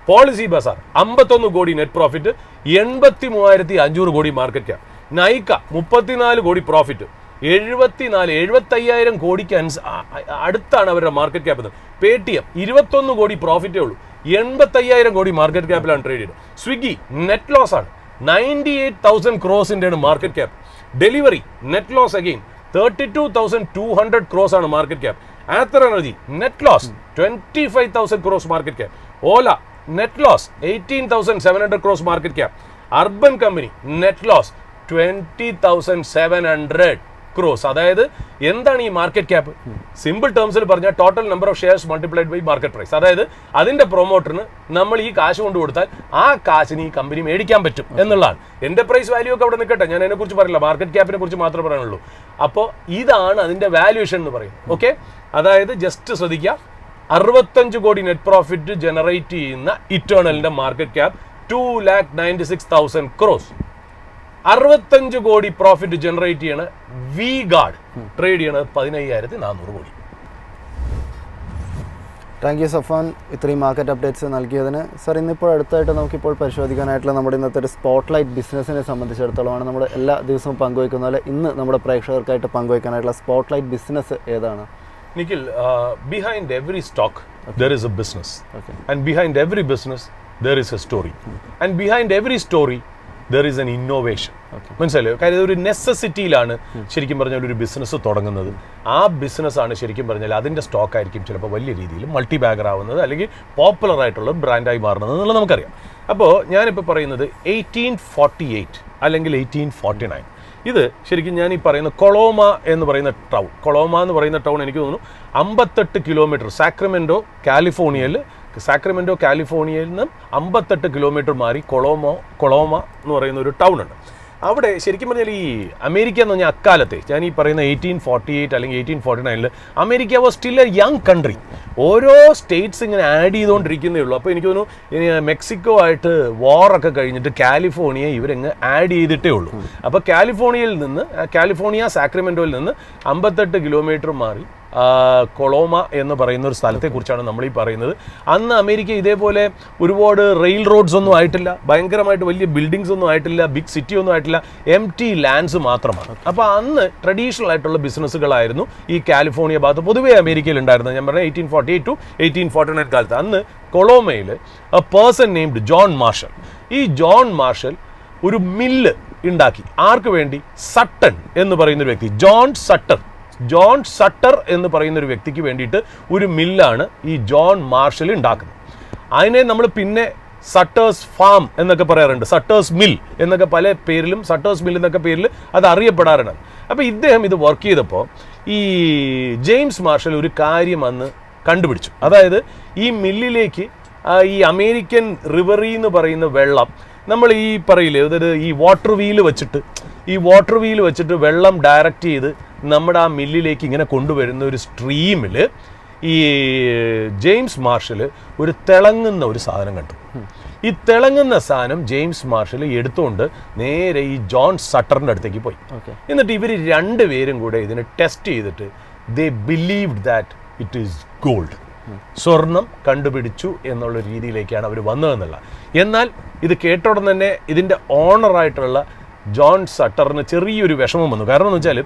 പോളിസി ബസാർ 51 കോടി നെറ്റ് പ്രോഫിറ്റ്, 83,500 കോടി മാർക്കറ്റ് ക്യാപ്പ്. നൈക്ക 34 കോടി പ്രോഫിറ്റ്, 75,000 കോടിക്ക് അടുത്താണ് അവരുടെ മാർക്കറ്റ് ക്യാപ്പ്. പേടിഎം 21 കോടി പ്രോഫിറ്റേ ഉള്ളൂ, 85,000 കോടി മാർക്കറ്റ് ക്യാപ്പിലാണ് ട്രേഡ് ചെയ്തത്. സ്വിഗ്ഗി നെറ്റ് ലോസ് ആണ്, 98,000 ക്രോസിൻ്റെയാണ് market cap. Delivery net loss again 32,200 crore ആണ് market cap. Ather energy net loss 25,000 crore market cap. Ola net loss 18,700 crore market cap. Urban company net loss 20,700 crore. അതായത് എന്താണ് ഈ മാർക്കറ്റ് ക്യാപ്പ്? സിമ്പിൾ ടേംസിൽ പറഞ്ഞാൽ total number of shares multiplied by market price. അതായത് അതിന്റെ പ്രൊമോട്ടറിന് നമ്മൾ ഈ കാശ് കൊണ്ട് കൊടുത്താൽ ആ കാശിന് ഈ കമ്പനി മേടിക്കാൻ പറ്റും എന്നുള്ളതാണ്. എന്റർപ്രൈസ് വാല്യൂ ഒക്കെ അവിടെ നിൽക്കട്ടെ, ഞാൻ അതിനെക്കുറിച്ച് പറയില്ല, മാർക്കറ്റ് ക്യാപ്പിനെ കുറിച്ച് മാത്രമേ പറയാനുള്ളൂ. അപ്പോൾ ഇതാണ് അതിന്റെ വാല്യൂഷൻ എന്ന് പറയുന്നത്. ഓക്കെ, അതായത് ജസ്റ്റ് ശ്രദ്ധിക്കുക, 65 കോടി നെറ്റ് പ്രോഫിറ്റ് ജനറേറ്റ് ചെയ്യുന്ന ഇറ്റേണലിന്റെ മാർക്കറ്റ് ക്യാപ്പ് 2,96,000 ക്രോസ്. 65 കോടി പ്രോഫിറ്റ് ജനറേറ്റ് ചെയ്യണ വി ഗാർഡ് ട്രേഡ് ചെയ്യണത് 15,400 കോടി. താങ്ക് യു സഫാൻ ഇത്രയും മാർക്കറ്റ് അപ്ഡേറ്റ്സ് നൽകിയതിന്. സർ, ഇന്നിപ്പോൾ അടുത്തായിട്ട് നമുക്കിപ്പോൾ പരിശോധിക്കാനായിട്ടുള്ള നമ്മുടെ ഇന്നത്തെ ഒരു സ്പോട്ട്ലൈറ്റ് ബിസിനസ്സിനെ സംബന്ധിച്ചിടത്തോളമാണ് നമ്മൾ എല്ലാ ദിവസവും പങ്കുവയ്ക്കുന്ന പോലെ ഇന്ന് നമ്മുടെ പ്രേക്ഷകർക്കായിട്ട് പങ്കുവയ്ക്കാനായിട്ടുള്ള സ്പോട്ട്ലൈറ്റ് ബിസിനസ് ഏതാണ്? Nikhil, behind every stock there is a business, and behind every business there is a story, and behind every story there is an innovation. മനസ്സിലായോ? കാര്യം ഒരു നെസസിറ്റിയിലാണ് ശരിക്കും പറഞ്ഞാൽ ഒരു ബിസിനസ് തുടങ്ങുന്നത്. ആ ബിസിനസ്സാണ് ശരിക്കും പറഞ്ഞാൽ അതിൻ്റെ സ്റ്റോക്ക് ആയിരിക്കും ചിലപ്പോൾ വലിയ രീതിയിൽ മൾട്ടി ബാഗർ ആവുന്നത്, അല്ലെങ്കിൽ പോപ്പുലർ ആയിട്ടുള്ള ബ്രാൻഡായി മാറുന്നത് എന്നുള്ളത് നമുക്കറിയാം. അപ്പോൾ ഞാനിപ്പോൾ പറയുന്നത് 1848 അല്ലെങ്കിൽ 1849, ഇത് ശരിക്കും ഞാൻ ഈ പറയുന്ന കൊളോമ എന്ന് പറയുന്ന ടൗൺ എനിക്ക് തോന്നുന്നു 58 കിലോമീറ്റർ സാക്രമെൻറ്റോ കാലിഫോർണിയയിൽ നിന്ന് 58 കിലോമീറ്റർ മാറി കൊളോമ എന്ന് പറയുന്ന ഒരു ടൗൺ ഉണ്ട്. അവിടെ ശരിക്കും പറഞ്ഞാൽ ഈ അമേരിക്ക എന്ന് പറഞ്ഞാൽ അക്കാലത്തെ ഞാൻ ഈ പറയുന്ന 1848 അല്ലെങ്കിൽ 1849 America was still A young country. ഓരോ സ്റ്റേറ്റ്സ് ഇങ്ങനെ ആഡ് ചെയ്തുകൊണ്ടിരിക്കുന്നേ ഉള്ളൂ. അപ്പോൾ എനിക്ക് തോന്നുന്നു മെക്സിക്കോ ആയിട്ട് വാറൊക്കെ കഴിഞ്ഞിട്ട് കാലിഫോർണിയ ഇവരങ്ങ് ആഡ് ചെയ്തിട്ടേ ഉള്ളൂ. അപ്പോൾ കാലിഫോർണിയ സാക്രമെൻറ്റോയിൽ നിന്ന് 58 കിലോമീറ്റർ മാറി കൊളോമ എന്ന് പറയുന്ന ഒരു സ്ഥലത്തെക്കുറിച്ചാണ് നമ്മൾ ഈ പറയുന്നത്. അന്ന് അമേരിക്ക ഇതേപോലെ ഒരുപാട് റെയിൽ റോഡ്സ് ഒന്നും ആയിട്ടില്ല, ഭയങ്കരമായിട്ട് വലിയ ബിൽഡിങ്സ് ഒന്നും ആയിട്ടില്ല, ബിഗ് സിറ്റി ഒന്നും ആയിട്ടില്ല, എംപ്റ്റി ലാൻഡ്സ് മാത്രമാണ്. അപ്പോൾ അന്ന് ട്രഡീഷണൽ ആയിട്ടുള്ള ബിസിനസ്സുകളായിരുന്നു ഈ കാലിഫോർണിയ ഭാഗത്ത് പൊതുവേ അമേരിക്കയിൽ ഉണ്ടായിരുന്നത്. ഞാൻ പറഞ്ഞ 1848 to 1849 കാലത്ത് അന്ന് കൊളോമയിൽ a person named John Marshall. ഈ ജോൺ മാർഷൽ ഒരു മില്ല് ഉണ്ടാക്കി. ആർക്ക് വേണ്ടി? സട്ടൺ എന്ന് പറയുന്ന ഒരു വ്യക്തി, ജോൺ സട്ടർ എന്ന് പറയുന്ന ഒരു വ്യക്തിക്ക് വേണ്ടിയിട്ട് ഒരു മില്ലാണ് ഈ ജോൺ മാർഷൽ ഉണ്ടാക്കുന്നത്. അതിനെ നമ്മൾ പിന്നെ സട്ടേഴ്സ് ഫാം എന്നൊക്കെ പറയാറുണ്ട്, സട്ടേഴ്സ് മിൽ എന്നൊക്കെ പല പേരിലും, സട്ടേഴ്സ് മിൽ എന്നൊക്കെ പേരിൽ അത് അറിയപ്പെടാറുണ്ട്. അപ്പോൾ ഇദ്ദേഹം ഇത് വർക്ക് ചെയ്തപ്പോൾ ഈ ജെയിംസ് മാർഷൽ ഒരു കാര്യം അന്ന് കണ്ടുപിടിച്ചു. അതായത് ഈ മില്ലിലേക്ക് ഈ അമേരിക്കൻ റിവറി എന്ന് പറയുന്ന വെള്ളം നമ്മൾ ഈ പറയില്ലേ, അതായത് ഈ വാട്ടർ വീല് വെച്ചിട്ട് വെള്ളം ഡയറക്റ്റ് ചെയ്ത് നമ്മുടെ ആ മില്ലിലേക്ക് ഇങ്ങനെ കൊണ്ടുവരുന്ന ഒരു സ്ട്രീമിൽ ഈ ജെയിംസ് മാർഷൽ ഒരു തിളങ്ങുന്ന ഒരു സാധനം കണ്ടു. ഈ തിളങ്ങുന്ന സാധനം ജെയിംസ് മാർഷൽ എടുത്തുകൊണ്ട് നേരെ ഈ ജോൺ സട്ടറിൻ്റെ അടുത്തേക്ക് പോയി. എന്നിട്ട് ഇവർ രണ്ടുപേരും കൂടെ ഇതിനെ ടെസ്റ്റ് ചെയ്തിട്ട് they believed that it is gold, സ്വർണം കണ്ടുപിടിച്ചു എന്നുള്ള രീതിയിലേക്കാണ് അവർ വന്നതെന്നുള്ള. എന്നാൽ ഇത് കേട്ടോടെ തന്നെ ഇതിൻ്റെ ഓണറായിട്ടുള്ള ജോൺ സട്ടറിന് ചെറിയൊരു വിഷമം വന്നു. കാരണം എന്ന് വെച്ചാൽ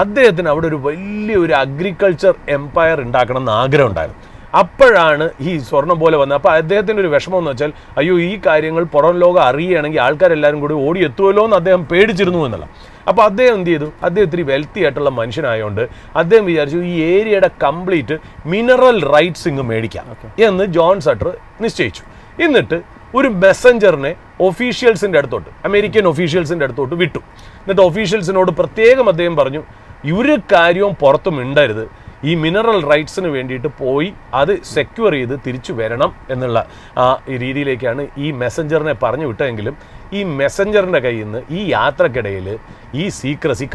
അദ്ദേഹത്തിന് അവിടെ ഒരു വലിയൊരു അഗ്രികൾച്ചർ എംപയർ ഉണ്ടാക്കണം എന്ന് ആഗ്രഹം ഉണ്ടായിരുന്നു. അപ്പോഴാണ് ഈ സ്വർണം പോലെ വന്നത്. അപ്പോൾ അദ്ദേഹത്തിൻ്റെ ഒരു വിഷമം എന്ന് വെച്ചാൽ അയ്യോ ഈ കാര്യങ്ങൾ പുറം ലോകം അറിയുകയാണെങ്കിൽ ആൾക്കാരെല്ലാവരും കൂടി ഓടിയെത്തുമല്ലോ എന്ന് അദ്ദേഹം പേടിച്ചിരുന്നു എന്നുള്ള. അപ്പോൾ അദ്ദേഹം എന്ത് ചെയ്തു? അദ്ദേഹം ഇത്തിരി വെൽത്തി ആയിട്ടുള്ള മനുഷ്യനായതുകൊണ്ട് അദ്ദേഹം വിചാരിച്ചു ഈ ഏരിയയുടെ കംപ്ലീറ്റ് മിനറൽ റൈറ്റ്സ് ഇങ്ങ് മേടിക്കാം എന്ന് ജോൺ സട്ടർ നിശ്ചയിച്ചു. എന്നിട്ട് ഒരു മെസ്സഞ്ചറിനെ അമേരിക്കൻ ഒഫീഷ്യൽസിൻ്റെ അടുത്തോട്ട് വിട്ടു. എന്നിട്ട് ഒഫീഷ്യൽസിനോട് പ്രത്യേകം അദ്ദേഹം പറഞ്ഞു, ഒരു കാര്യവും പുറത്ത് മിണ്ടരുത്, ഈ മിനറൽ റൈറ്റ്സിന് വേണ്ടിയിട്ട് പോയി അത് സെക്യൂർ ചെയ്ത് തിരിച്ചു വരണം എന്നുള്ള രീതിയിലേക്കാണ് ഈ മെസ്സഞ്ചറിനെ പറഞ്ഞു വിട്ടതെങ്കിലും ഈ മെസ്സഞ്ചറിൻ്റെ കയ്യിൽ നിന്ന് ഈ യാത്രക്കിടയിൽ ഈ സീക്രസി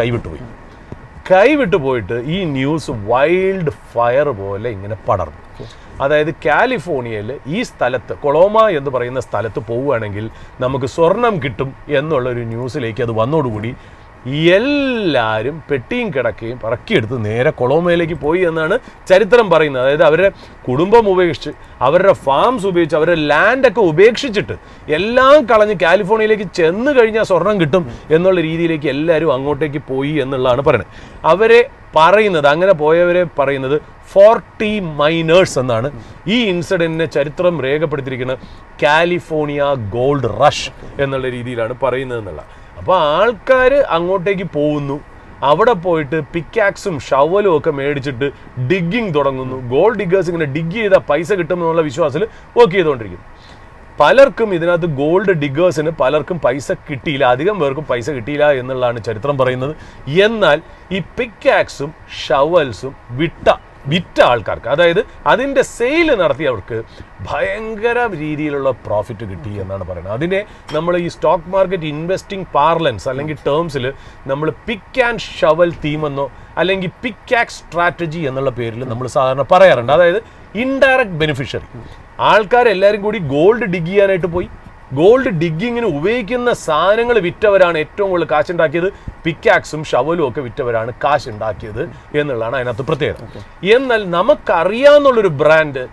കൈവിട്ടു പോയിട്ട് ഈ ന്യൂസ് വൈൽഡ് ഫയർ പോലെ ഇങ്ങനെ പടർന്നു. അതായത് കാലിഫോർണിയയിൽ ഈ സ്ഥലത്ത് കൊളോമ എന്ന് പറയുന്ന സ്ഥലത്ത് പോവുകയാണെങ്കിൽ നമുക്ക് സ്വർണം കിട്ടും എന്നുള്ളൊരു ന്യൂസിലേക്ക് അത് വന്നതോടുകൂടി എല്ലാവരും പെട്ടിയും കിടക്കുകയും പറക്കിയെടുത്ത് നേരെ കൊളോമയിലേക്ക് പോയി എന്നാണ് ചരിത്രം പറയുന്നത്. അതായത് അവരുടെ കുടുംബം ഉപേക്ഷിച്ച്, അവരുടെ ഫാംസ് ഉപയോഗിച്ച്, അവരുടെ ലാൻഡൊക്കെ ഉപേക്ഷിച്ചിട്ട് എല്ലാം കളഞ്ഞ് കാലിഫോർണിയയിലേക്ക് ചെന്ന് കഴിഞ്ഞാൽ സ്വർണം കിട്ടും എന്നുള്ള രീതിയിലേക്ക് എല്ലാവരും അങ്ങോട്ടേക്ക് പോയി എന്നുള്ളതാണ് പറയുന്നത്. അവരെ പറയുന്നത്, അങ്ങനെ പോയവരെ പറയുന്നത് 40 മൈനേഴ്സ് എന്നാണ്. ഈ ഇൻസിഡന്റിനെ ചരിത്രം രേഖപ്പെടുത്തിയിരിക്കുന്നത് കാലിഫോർണിയ ഗോൾഡ് റഷ് എന്നുള്ള രീതിയിലാണ് പറയുന്നത് എന്നുള്ള. അപ്പോൾ ആൾക്കാർ അങ്ങോട്ടേക്ക് പോകുന്നു, അവിടെ പോയിട്ട് പിക്കാക്സും ഷവലും ഒക്കെ മേടിച്ചിട്ട് ഡിഗ്ഗിങ് തുടങ്ങുന്നു. ഗോൾഡ് ഡിഗേഴ്സ് ഇങ്ങനെ ഡിഗ് ചെയ്താൽ പൈസ കിട്ടുമെന്നുള്ള വിശ്വാസത്തിൽ വർക്ക് ചെയ്തുകൊണ്ടിരിക്കുന്നു. പലർക്കും ഇതിനകത്ത് ഗോൾഡ് ഡിഗേഴ്സിന് പലർക്കും പൈസ കിട്ടിയില്ല, അധികം പേർക്കും പൈസ കിട്ടിയില്ല എന്നുള്ളതാണ് ചരിത്രം പറയുന്നത്. എന്നാൽ ഈ പിക്കാക്സും ഷവൽസും വിറ്റ ആൾക്കാർക്ക്, അതായത് അതിൻ്റെ സെയിൽ നടത്തിയവർക്ക് ഭയങ്കര രീതിയിലുള്ള പ്രോഫിറ്റ് കിട്ടി എന്നാണ് പറയുന്നത്. അതിനെ നമ്മൾ ഈ സ്റ്റോക്ക് മാർക്കറ്റ് ഇൻവെസ്റ്റിംഗ് പാർലൻസ് അല്ലെങ്കിൽ ടേംസിൽ നമ്മൾ പിക്ക് ആൻഡ് ഷവൽ തീം എന്നോ അല്ലെങ്കിൽ പിക്കാക്സ് സ്ട്രാറ്റജി എന്നുള്ള പേരിൽ നമ്മൾ സാധാരണ പറയാറുണ്ട്. അതായത് ഇൻഡയറക്റ്റ് ബെനിഫിഷ്യറി, ആൾക്കാരെല്ലാവരും കൂടി ഗോൾഡ് ഡിഗ് ചെയ്യാനായിട്ട് പോയി. ഗോൾഡ് ഡിഗ്ഗിങ്ങിന് ഉപയോഗിക്കുന്ന സാധനങ്ങൾ വിറ്റവരാണ് ഏറ്റവും കൂടുതൽ കാശുണ്ടാക്കിയത്. പിക്കാക്സും ഷവലും ഒക്കെ വിറ്റവരാണ് കാശുണ്ടാക്കിയത് എന്നുള്ളതാണ് അതിനകത്ത് പ്രത്യേകത. എന്നാൽ നമുക്കറിയാവുന്നുള്ളൊരു ബ്രാൻഡ്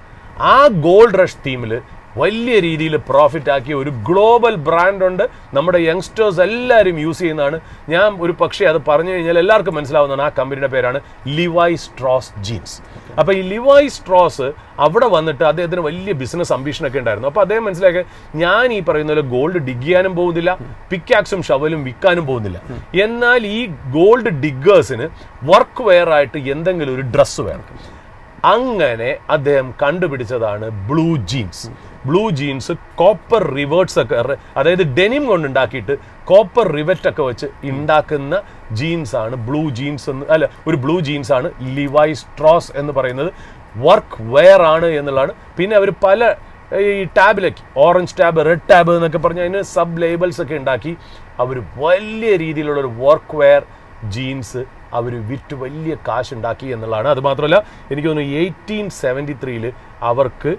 ആ ഗോൾഡ് റഷ് തീമിൽ വലിയ രീതിയിൽ പ്രോഫിറ്റ് ആക്കിയ ഒരു ഗ്ലോബൽ ബ്രാൻഡുണ്ട്. നമ്മുടെ യങ്സ്റ്റേഴ്സ് എല്ലാവരും യൂസ് ചെയ്യുന്നതാണ്. ഞാൻ ഒരു പക്ഷേ അത് പറഞ്ഞു കഴിഞ്ഞാൽ എല്ലാവർക്കും മനസ്സിലാവുന്നതാണ്. ആ കമ്പനിയുടെ പേരാണ് ലിവൈ സ്ട്രോസ് ജീൻസ്. അപ്പോൾ ഈ ലിവൈ സ്ട്രോസ് അവിടെ വന്നിട്ട് അദ്ദേഹത്തിന് വലിയ ബിസിനസ് അംബീഷനൊക്കെ ഉണ്ടായിരുന്നു. അപ്പോൾ അദ്ദേഹം മനസ്സിലാക്കി, ഞാൻ ഈ പറയുന്ന പോലെ ഗോൾഡ് ഡിഗ് ചെയ്യാനും പോകുന്നില്ല, പിക്കാക്സും ഷവലും വിൽക്കാനും പോകുന്നില്ല. എന്നാൽ ഈ ഗോൾഡ് ഡിഗേഴ്സിന് വർക്ക് വെയർ ആയിട്ട് എന്തെങ്കിലും ഒരു ഡ്രസ്സ് വേണം. അങ്ങനെ അദ്ദേഹം കണ്ടുപിടിച്ചതാണ് blue jeans. Blue jeans copper rivets ഒക്കെ, അതായത് ഡെനിം കൊണ്ട് ഉണ്ടാക്കിയിട്ട് കോപ്പർ റിവറ്റ് ഒക്കെ വെച്ച് ഉണ്ടാക്കുന്ന ജീൻസാണ് ബ്ലൂ ജീൻസ് എന്ന്, അല്ല, ഒരു ബ്ലൂ ജീൻസ് ആണ് ലിവൈ സ്ട്രോസ് എന്ന് പറയുന്നത്. വർക്ക് വെയർ ആണ് എന്നുള്ളതാണ്. പിന്നെ അവർ പല ഈ ടാബിലേക്ക് ഓറഞ്ച് ടാബ്, റെഡ് ടാബ് എന്നൊക്കെ പറഞ്ഞ് അതിന് സബ് ലേബിൾസ് ഒക്കെ ഉണ്ടാക്കി അവർ വലിയ രീതിയിലുള്ളൊരു വർക്ക് വെയർ ജീൻസ് അവർ വിറ്റ് വലിയ കാശുണ്ടാക്കി എന്നുള്ളതാണ്. അതുമാത്രമല്ല, എനിക്ക് തോന്നുന്നു 1873 അവർക്ക്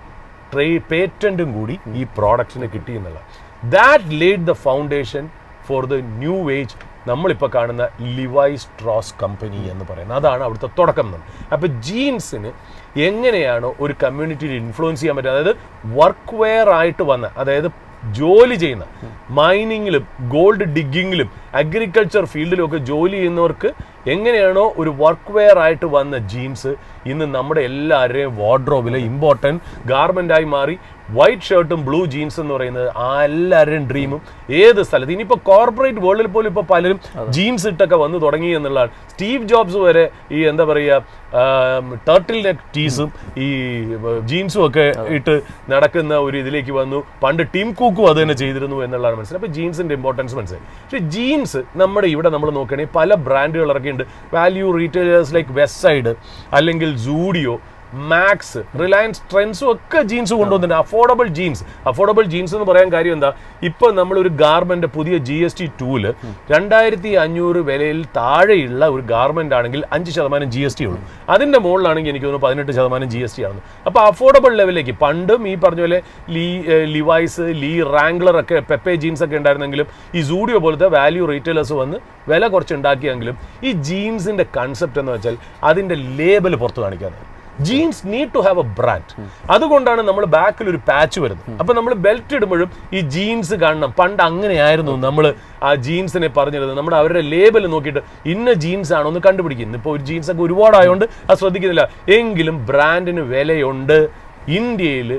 പേറ്റന്റും കൂടി ഈ പ്രോഡക്ട്സിന് കിട്ടി എന്നുള്ളത്. That laid the foundation for the new age നമ്മളിപ്പോൾ കാണുന്ന ലിവൈ സ്ട്രോസ് കമ്പനി എന്ന് പറയുന്നത്. അതാണ് അവിടുത്തെ തുടക്കം എന്ന്. അപ്പോൾ ജീൻസിന് എങ്ങനെയാണോ ഒരു കമ്മ്യൂണിറ്റിയിൽ ഇൻഫ്ലുവൻസ് ചെയ്യാൻ പറ്റുക, അതായത് വർക്ക് വെയർ ആയിട്ട് വന്ന, അതായത് ജോലി ചെയ്യുന്ന മൈനിങ്ങിലും ഗോൾഡ് ഡിഗ്ഗിങ്ങിലും അഗ്രികൾച്ചർ ഫീൽഡിലും ഒക്കെ ജോലി ചെയ്യുന്നവർക്ക് എങ്ങനെയാണോ ഒരു വർക്ക് വെയർ ആയിട്ട് വന്ന ജീൻസ് ഇന്ന് നമ്മുടെ എല്ലാവരുടെയും വാർഡ്രോബിലെ ഇമ്പോർട്ടൻറ്റ് ഗാർമെൻ്റായി മാറി. വൈറ്റ് ഷർട്ടും ബ്ലൂ ജീൻസ് എന്ന് പറയുന്നത് എല്ലാവരുടെയും ഡ്രീമും. ഏത് സ്ഥലത്ത് ഇനിയിപ്പോൾ കോർപ്പറേറ്റ് വേൾഡിൽ പോലും ഇപ്പോൾ പലരും ജീൻസ് ഇട്ടൊക്കെ വന്ന് തുടങ്ങി എന്നുള്ളതാണ്. സ്റ്റീവ് ജോബ്സ് വരെ ഈ എന്താ പറയുക ടർട്ടിൽ നെക്ക് ടീസും ഈ ജീൻസും ഒക്കെ ഇട്ട് നടക്കുന്ന ഒരു ഇതിലേക്ക് വന്നു. പണ്ട് ടിം കുക്കും അത് തന്നെ ചെയ്തിരുന്നു എന്നുള്ളതാണ് മനസ്സിലായി. അപ്പോൾ ജീൻസിൻ്റെ ഇമ്പോർട്ടൻസ് മനസ്സിലായി. പക്ഷേ ജീൻസ് നമ്മുടെ ഇവിടെ നമ്മൾ നോക്കുകയാണെങ്കിൽ പല ബ്രാൻഡുകൾ ഇറക്കിയിട്ടുണ്ട്. Value retailers like west side അല്ലെങ്കിൽ സൂഡിയോ, മാക്സ്, റിലയൻസ് ട്രെൻഡ്സും ഒക്കെ ജീൻസ് കൊണ്ടുവന്നിട്ടുണ്ട്. അഫോർഡബിൾ ജീൻസ് എന്ന് പറയാൻ കാര്യം എന്താ, ഇപ്പോൾ നമ്മളൊരു ഗാർമെന്റ് പുതിയ GST2 2500 വിലയിൽ താഴെയുള്ള ഒരു ഗാർമെന്റ് ആണെങ്കിൽ 5% GST ഉള്ളൂ. അതിൻ്റെ മുകളിലാണെങ്കിൽ എനിക്ക് തോന്നുന്നു 18% GST ആണ്. അപ്പോൾ അഫോർഡബിൾ ലെവലിലേക്ക്, പണ്ടും ഈ പറഞ്ഞ പോലെ ലിവൈസ്, റാംഗ്ലർ ഒക്കെ, പെപ്പെ ജീൻസ് ഒക്കെ ഉണ്ടായിരുന്നെങ്കിലും ഈ സൂഡിയോ പോലത്തെ വാല്യൂ റീറ്റെയിലേഴ്സ് വന്ന് വില കുറച്ച് ഉണ്ടാക്കിയെങ്കിലും ഈ ജീൻസിന്റെ കൺസെപ്റ്റ് എന്ന് വെച്ചാൽ അതിന്റെ ലേബൽ പുറത്ത് കാണിക്കാതെ. Jeans need to have a brand. അതുകൊണ്ടാണ് നമ്മൾ ബാക്കിൽ ഒരു പാച്ച് വരുന്നത്. അപ്പം നമ്മൾ ബെൽറ്റ് ഇടുമ്പോഴും ഈ ജീൻസ് കാണണം. പണ്ട് അങ്ങനെയായിരുന്നു നമ്മൾ ആ ജീൻസിനെ പറഞ്ഞിരുന്നത്. നമ്മുടെ അവരുടെ ലേബൽ നോക്കിയിട്ട് ഇന്ന ജീൻസ് ആണോ എന്ന് കണ്ടുപിടിക്കുന്നത്. ഇപ്പോൾ ഒരു ജീൻസൊക്കെ ഒരുപാടായതുകൊണ്ട് അത് ശ്രദ്ധിക്കുന്നില്ല. എങ്കിലും ബ്രാൻഡിന് വിലയുണ്ട്. ഇന്ത്യയിൽ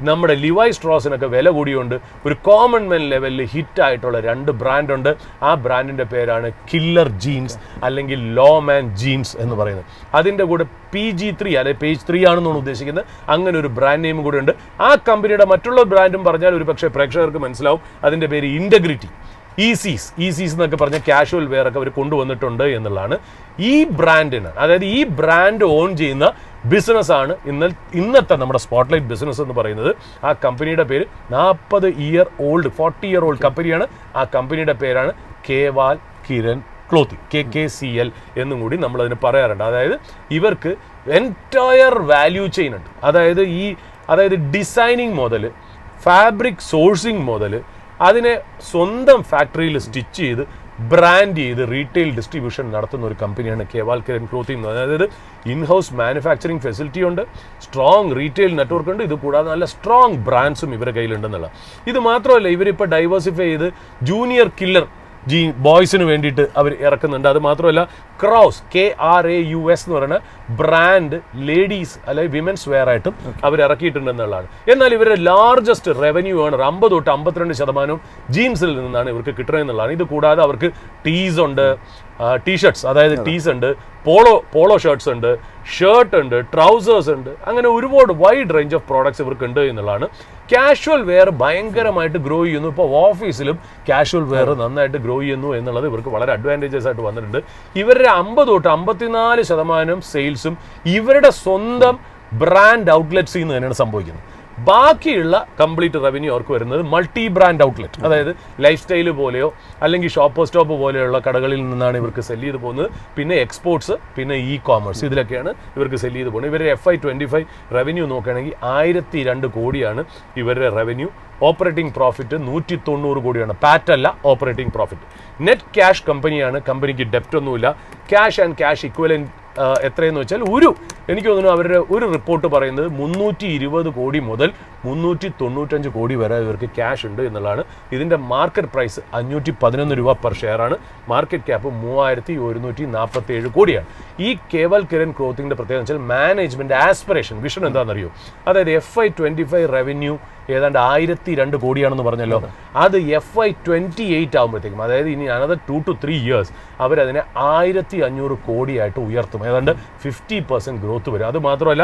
നമ്മുടെ ലിവൈ സ്ട്രോസിനൊക്കെ വില കൂടിയുണ്ട്. ഒരു കോമൺ മെൻ ലെവലിൽ ഹിറ്റായിട്ടുള്ള 2 ബ്രാൻഡുണ്ട്. ആ ബ്രാൻഡിൻ്റെ പേരാണ് കില്ലർ ജീൻസ് അല്ലെങ്കിൽ ലോ മാൻ ജീൻസ് എന്ന് പറയുന്നത്. അതിൻ്റെ കൂടെ PG3 അതായത് പേജ് 3 ആണെന്നാണ് ഉദ്ദേശിക്കുന്നത്. അങ്ങനെ ഒരു ബ്രാൻഡ് നെയിം കൂടെ ഉണ്ട്. ആ കമ്പനിയുടെ മറ്റുള്ള ബ്രാൻഡും പറഞ്ഞാൽ ഒരു പക്ഷേ പ്രേക്ഷകർക്ക് മനസ്സിലാവും. അതിൻ്റെ പേര് ഇൻറ്റഗ്രിറ്റി. ഈസീസ് എന്നൊക്കെ പറഞ്ഞ കാഷ്വൽ വെയർ ഒക്കെ അവർ കൊണ്ടുവന്നിട്ടുണ്ട് എന്നുള്ളതാണ്. ഈ ബ്രാൻഡിന്, അതായത് ഈ ബ്രാൻഡ് ഓൺ ചെയ്യുന്ന ബിസിനസ്സാണ് ഇന്നത്തെ നമ്മുടെ സ്പോട്ട്ലൈറ്റ് ബിസിനസ് എന്ന് പറയുന്നത്. ആ കമ്പനിയുടെ പേര് 40 ഇയർ ഓൾഡ് കമ്പനിയാണ്. ആ കമ്പനിയുടെ പേരാണ് കേവാൽ കിരൺ ക്ലോത്തിങ്, KKCL എന്നും കൂടി നമ്മളതിന് പറയാറുണ്ട്. അതായത് ഇവർക്ക് എൻറ്റയർ വാല്യൂ ചെയിൻ ഉണ്ട്. അതായത് ഡിസൈനിങ് മുതൽ ഫാബ്രിക് സോഴ്സിങ് മുതൽ അതിനെ സ്വന്തം ഫാക്ടറിയിൽ സ്റ്റിച്ച് ചെയ്ത് ബ്രാൻഡ് ചെയ്ത് റീറ്റെയിൽ ഡിസ്ട്രിബ്യൂഷൻ നടത്തുന്ന ഒരു കമ്പനിയാണ് കേവാൽ കിരൺ ക്ലോത്തിങ്. അതായത് ഇൻഹൗസ് മാനുഫാക്ചറിങ് ഫെസിലിറ്റി ഉണ്ട്, സ്ട്രോങ് റീറ്റെയിൽ നെറ്റ്വർക്ക് ഉണ്ട്, ഇത് കൂടാതെ നല്ല സ്ട്രോങ് ബ്രാൻഡ്സും ഇവരുടെ കയ്യിലുണ്ടെന്നുള്ള. ഇത് മാത്രമല്ല, ഇവരിപ്പോൾ ഡൈവേഴ്സിഫൈ ചെയ്ത് ജൂനിയർ കില്ലർ ബോയ്സിന് വേണ്ടിയിട്ട് അവർ ഇറക്കുന്നുണ്ട്. അത് മാത്രമല്ല ക്രൗസ് KRAUS എന്ന് പറയുന്ന ബ്രാൻഡ് ലേഡീസ് അല്ലെങ്കിൽ വിമൻസ് വെയർ ആയിട്ടും അവർ ഇറക്കിയിട്ടുണ്ടെന്നുള്ളതാണ്. എന്നാൽ ഇവരുടെ ലാർജസ്റ്റ് റവന്യൂ ആണ് 50 തൊട്ട് 52% ജീൻസിൽ നിന്നാണ് ഇവർക്ക് കിട്ടുന്നത് എന്നുള്ളതാണ്. ഇത് കൂടാതെ അവർക്ക് ടീസ് ഉണ്ട്, ടീഷർട്ട്സ് അതായത് ടീസ് ഉണ്ട്, പോളോ ഷർട്ട്സ് ഉണ്ട്, ഷർട്ട് ഉണ്ട്, ട്രൗസേഴ്സ് ഉണ്ട്, അങ്ങനെ ഒരുപാട് വൈഡ് റേഞ്ച് ഓഫ് പ്രോഡക്ട്സ് ഇവർക്ക് ഉണ്ട് എന്നുള്ളതാണ്. കാഷ്വൽ വെയർ ഭയങ്കരമായിട്ട് ഗ്രോ ചെയ്യുന്നു. ഇപ്പോൾ ഓഫീസിലും കാഷ്വൽ വെയർ നന്നായിട്ട് ഗ്രോ ചെയ്യുന്നു എന്നുള്ളത് ഇവർക്ക് വളരെ അഡ്വാൻറ്റേജസ് ആയിട്ട് വന്നിട്ടുണ്ട്. ഇവരുടെ 50 തൊട്ട് 54% സെയിൽസും ഇവരുടെ സ്വന്തം ബ്രാൻഡ് ഔട്ട്ലെറ്റ്സിൽ നിന്ന് തന്നെയാണ് സംഭവിക്കുന്നത്. ബാക്കിയുള്ള കംപ്ലീറ്റ് റവന്യൂ അവർക്ക് വരുന്നത് മൾട്ടി ബ്രാൻഡ് ഔട്ട്ലെറ്റ്, അതായത് ലൈഫ് സ്റ്റൈല് പോലെയോ അല്ലെങ്കിൽ ഷോപ്പ് സ്റ്റോപ്പ് പോലെയുള്ള കടകളിൽ നിന്നാണ് ഇവർക്ക് സെല്ല് ചെയ്ത് പോകുന്നത്. പിന്നെ എക്സ്പോർട്സ്, പിന്നെ ഇ കോമേഴ്സ്, ഇതിലൊക്കെയാണ് ഇവർക്ക് സെല്ല് ചെയ്ത് പോകുന്നത്. ഇവരുടെ FY25 റവന്യൂ നോക്കുകയാണെങ്കിൽ 102 കോടിയാണ് ഇവരുടെ റവന്യൂ. ഓപ്പറേറ്റിംഗ് പ്രോഫിറ്റ് 190 കോടിയാണ്. പാറ്റ് അല്ല, ഓപ്പറേറ്റിംഗ് പ്രോഫിറ്റ്. നെറ്റ് ക്യാഷ് കമ്പനിയാണ്, കമ്പനിക്ക് ഡെപ്റ്റ് ഒന്നുമില്ല. ക്യാഷ് ആൻഡ് ക്യാഷ് ഇക്വലന്റ് എത്രയെന്ന് വെച്ചാൽ എനിക്ക് തോന്നുന്നു അവരുടെ ഒരു റിപ്പോർട്ട് പറയുന്നത് 320 കോടി മുതൽ 395 കോടി വരെ ഇവർക്ക് ക്യാഷ് ഉണ്ട് എന്നുള്ളതാണ്. ഇതിൻ്റെ മാർക്കറ്റ് പ്രൈസ് 511 രൂപ പെർ ഷെയറാണ്. മാർക്കറ്റ് ക്യാപ്പ് 3147 കോടിയാണ്. ഈ കേവൽ കിരൺ ക്ലോത്തിങ്ങിൻ്റെ പ്രത്യേകത വെച്ചാൽ മാനേജ്മെൻറ്റ് ആസ്പിറേഷൻ വിഷൻ എന്താണെന്നറിയോ? അതായത് FY25 റവന്യൂ ഏതാണ്ട് 102 കോടിയാണെന്ന് പറഞ്ഞല്ലോ. അത് FY28 ആകുമ്പോഴത്തേക്കും, അതായത് ഇനി അനദർ 2 to 3 years അവരതിനെ 1500 കോടിയായിട്ട് ഉയർത്തും. ഏതാണ്ട് 50% ഗ്രോത്ത് വരും. അത് മാത്രമല്ല,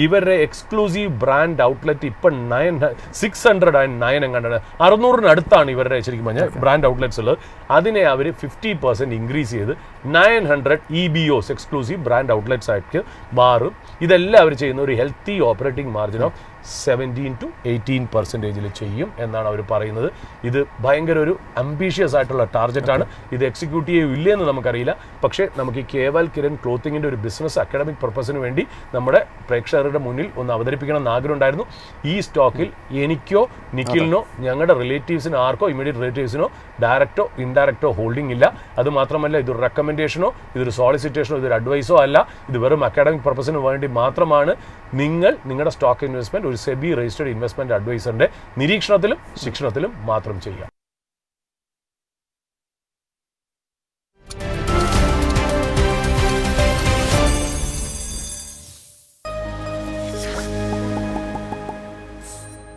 ഇവരുടെ എക്സ്ക്ലൂസീവ് ബ്രാൻഡ് ഔട്ട്ലെറ്റ് ഇപ്പം 609 എങ്ങാണ്ടാണ്, 600-ന് അടുത്താണ് ഇവരുടെ ശരിക്കും പറഞ്ഞാൽ ബ്രാൻഡ് ഔട്ട്ലെറ്റ്സ് ഉള്ളത്. അതിനെ അവർ 50% ഇൻക്രീസ് ചെയ്ത് 900 EBOs എക്സ്ക്ലൂസീവ് ബ്രാൻഡ് ഔട്ട്ലെറ്റ്സ് ആയിട്ട് മാറും. ഇതെല്ലാം അവർ ചെയ്യുന്ന ഒരു healthy operating margin of 17 to 18% ചെയ്യും എന്നാണ് അവർ പറയുന്നത്. ഇത് ഭയങ്കര ഒരു അംബീഷ്യസ് ആയിട്ടുള്ള ടാർഗറ്റാണ്. ഇത് എക്സിക്യൂട്ട് ചെയ്യില്ലെന്ന് നമുക്കറിയില്ല. പക്ഷേ നമുക്ക് ഈ കേവൽ കിരൺ ക്ലോത്തിങ്ങിൻ്റെ ഒരു ബിസിനസ് അക്കാഡമിക് പർപ്പസിന് വേണ്ടി നമ്മുടെ പ്രേക്ഷകരുടെ മുന്നിൽ ഒന്ന് അവതരിപ്പിക്കണം എന്ന് ആഗ്രഹം ഉണ്ടായിരുന്നു. ഈ സ്റ്റോക്കിൽ എനിക്കോ നിഖിലിനോ ഞങ്ങളുടെ റിലേറ്റീവ്സിനോ ആർക്കോ ഇമ്മീഡിയറ്റ് റിലേറ്റീവ്സിനോ ഡയറക്റ്റോ ഇൻഡയറക്റ്റോ ഹോൾഡിംഗ് ഇല്ല. അത് മാത്രമല്ല, ഇതൊരു റെക്കമെൻഡേഷനോ ഇതൊരു സോളിസിറ്റേഷനോ ഇതൊരു അഡ്വൈസോ അല്ല. ഇത് വെറും അക്കാഡമിക് പർപ്പസിന് വേണ്ടി മാത്രമാണ്. നിങ്ങളുടെ സ്റ്റോക്ക് ഇൻവെസ്റ്റ്മെന്റ് ഒരു സെബി രജിസ്റ്റേർഡ് ഇൻവെസ്റ്റ്മെന്റ് അഡ്വൈസറിന്റെ നിരീക്ഷണത്തിലും ശിക്ഷണത്തിലും മാത്രം ചെയ്യുക.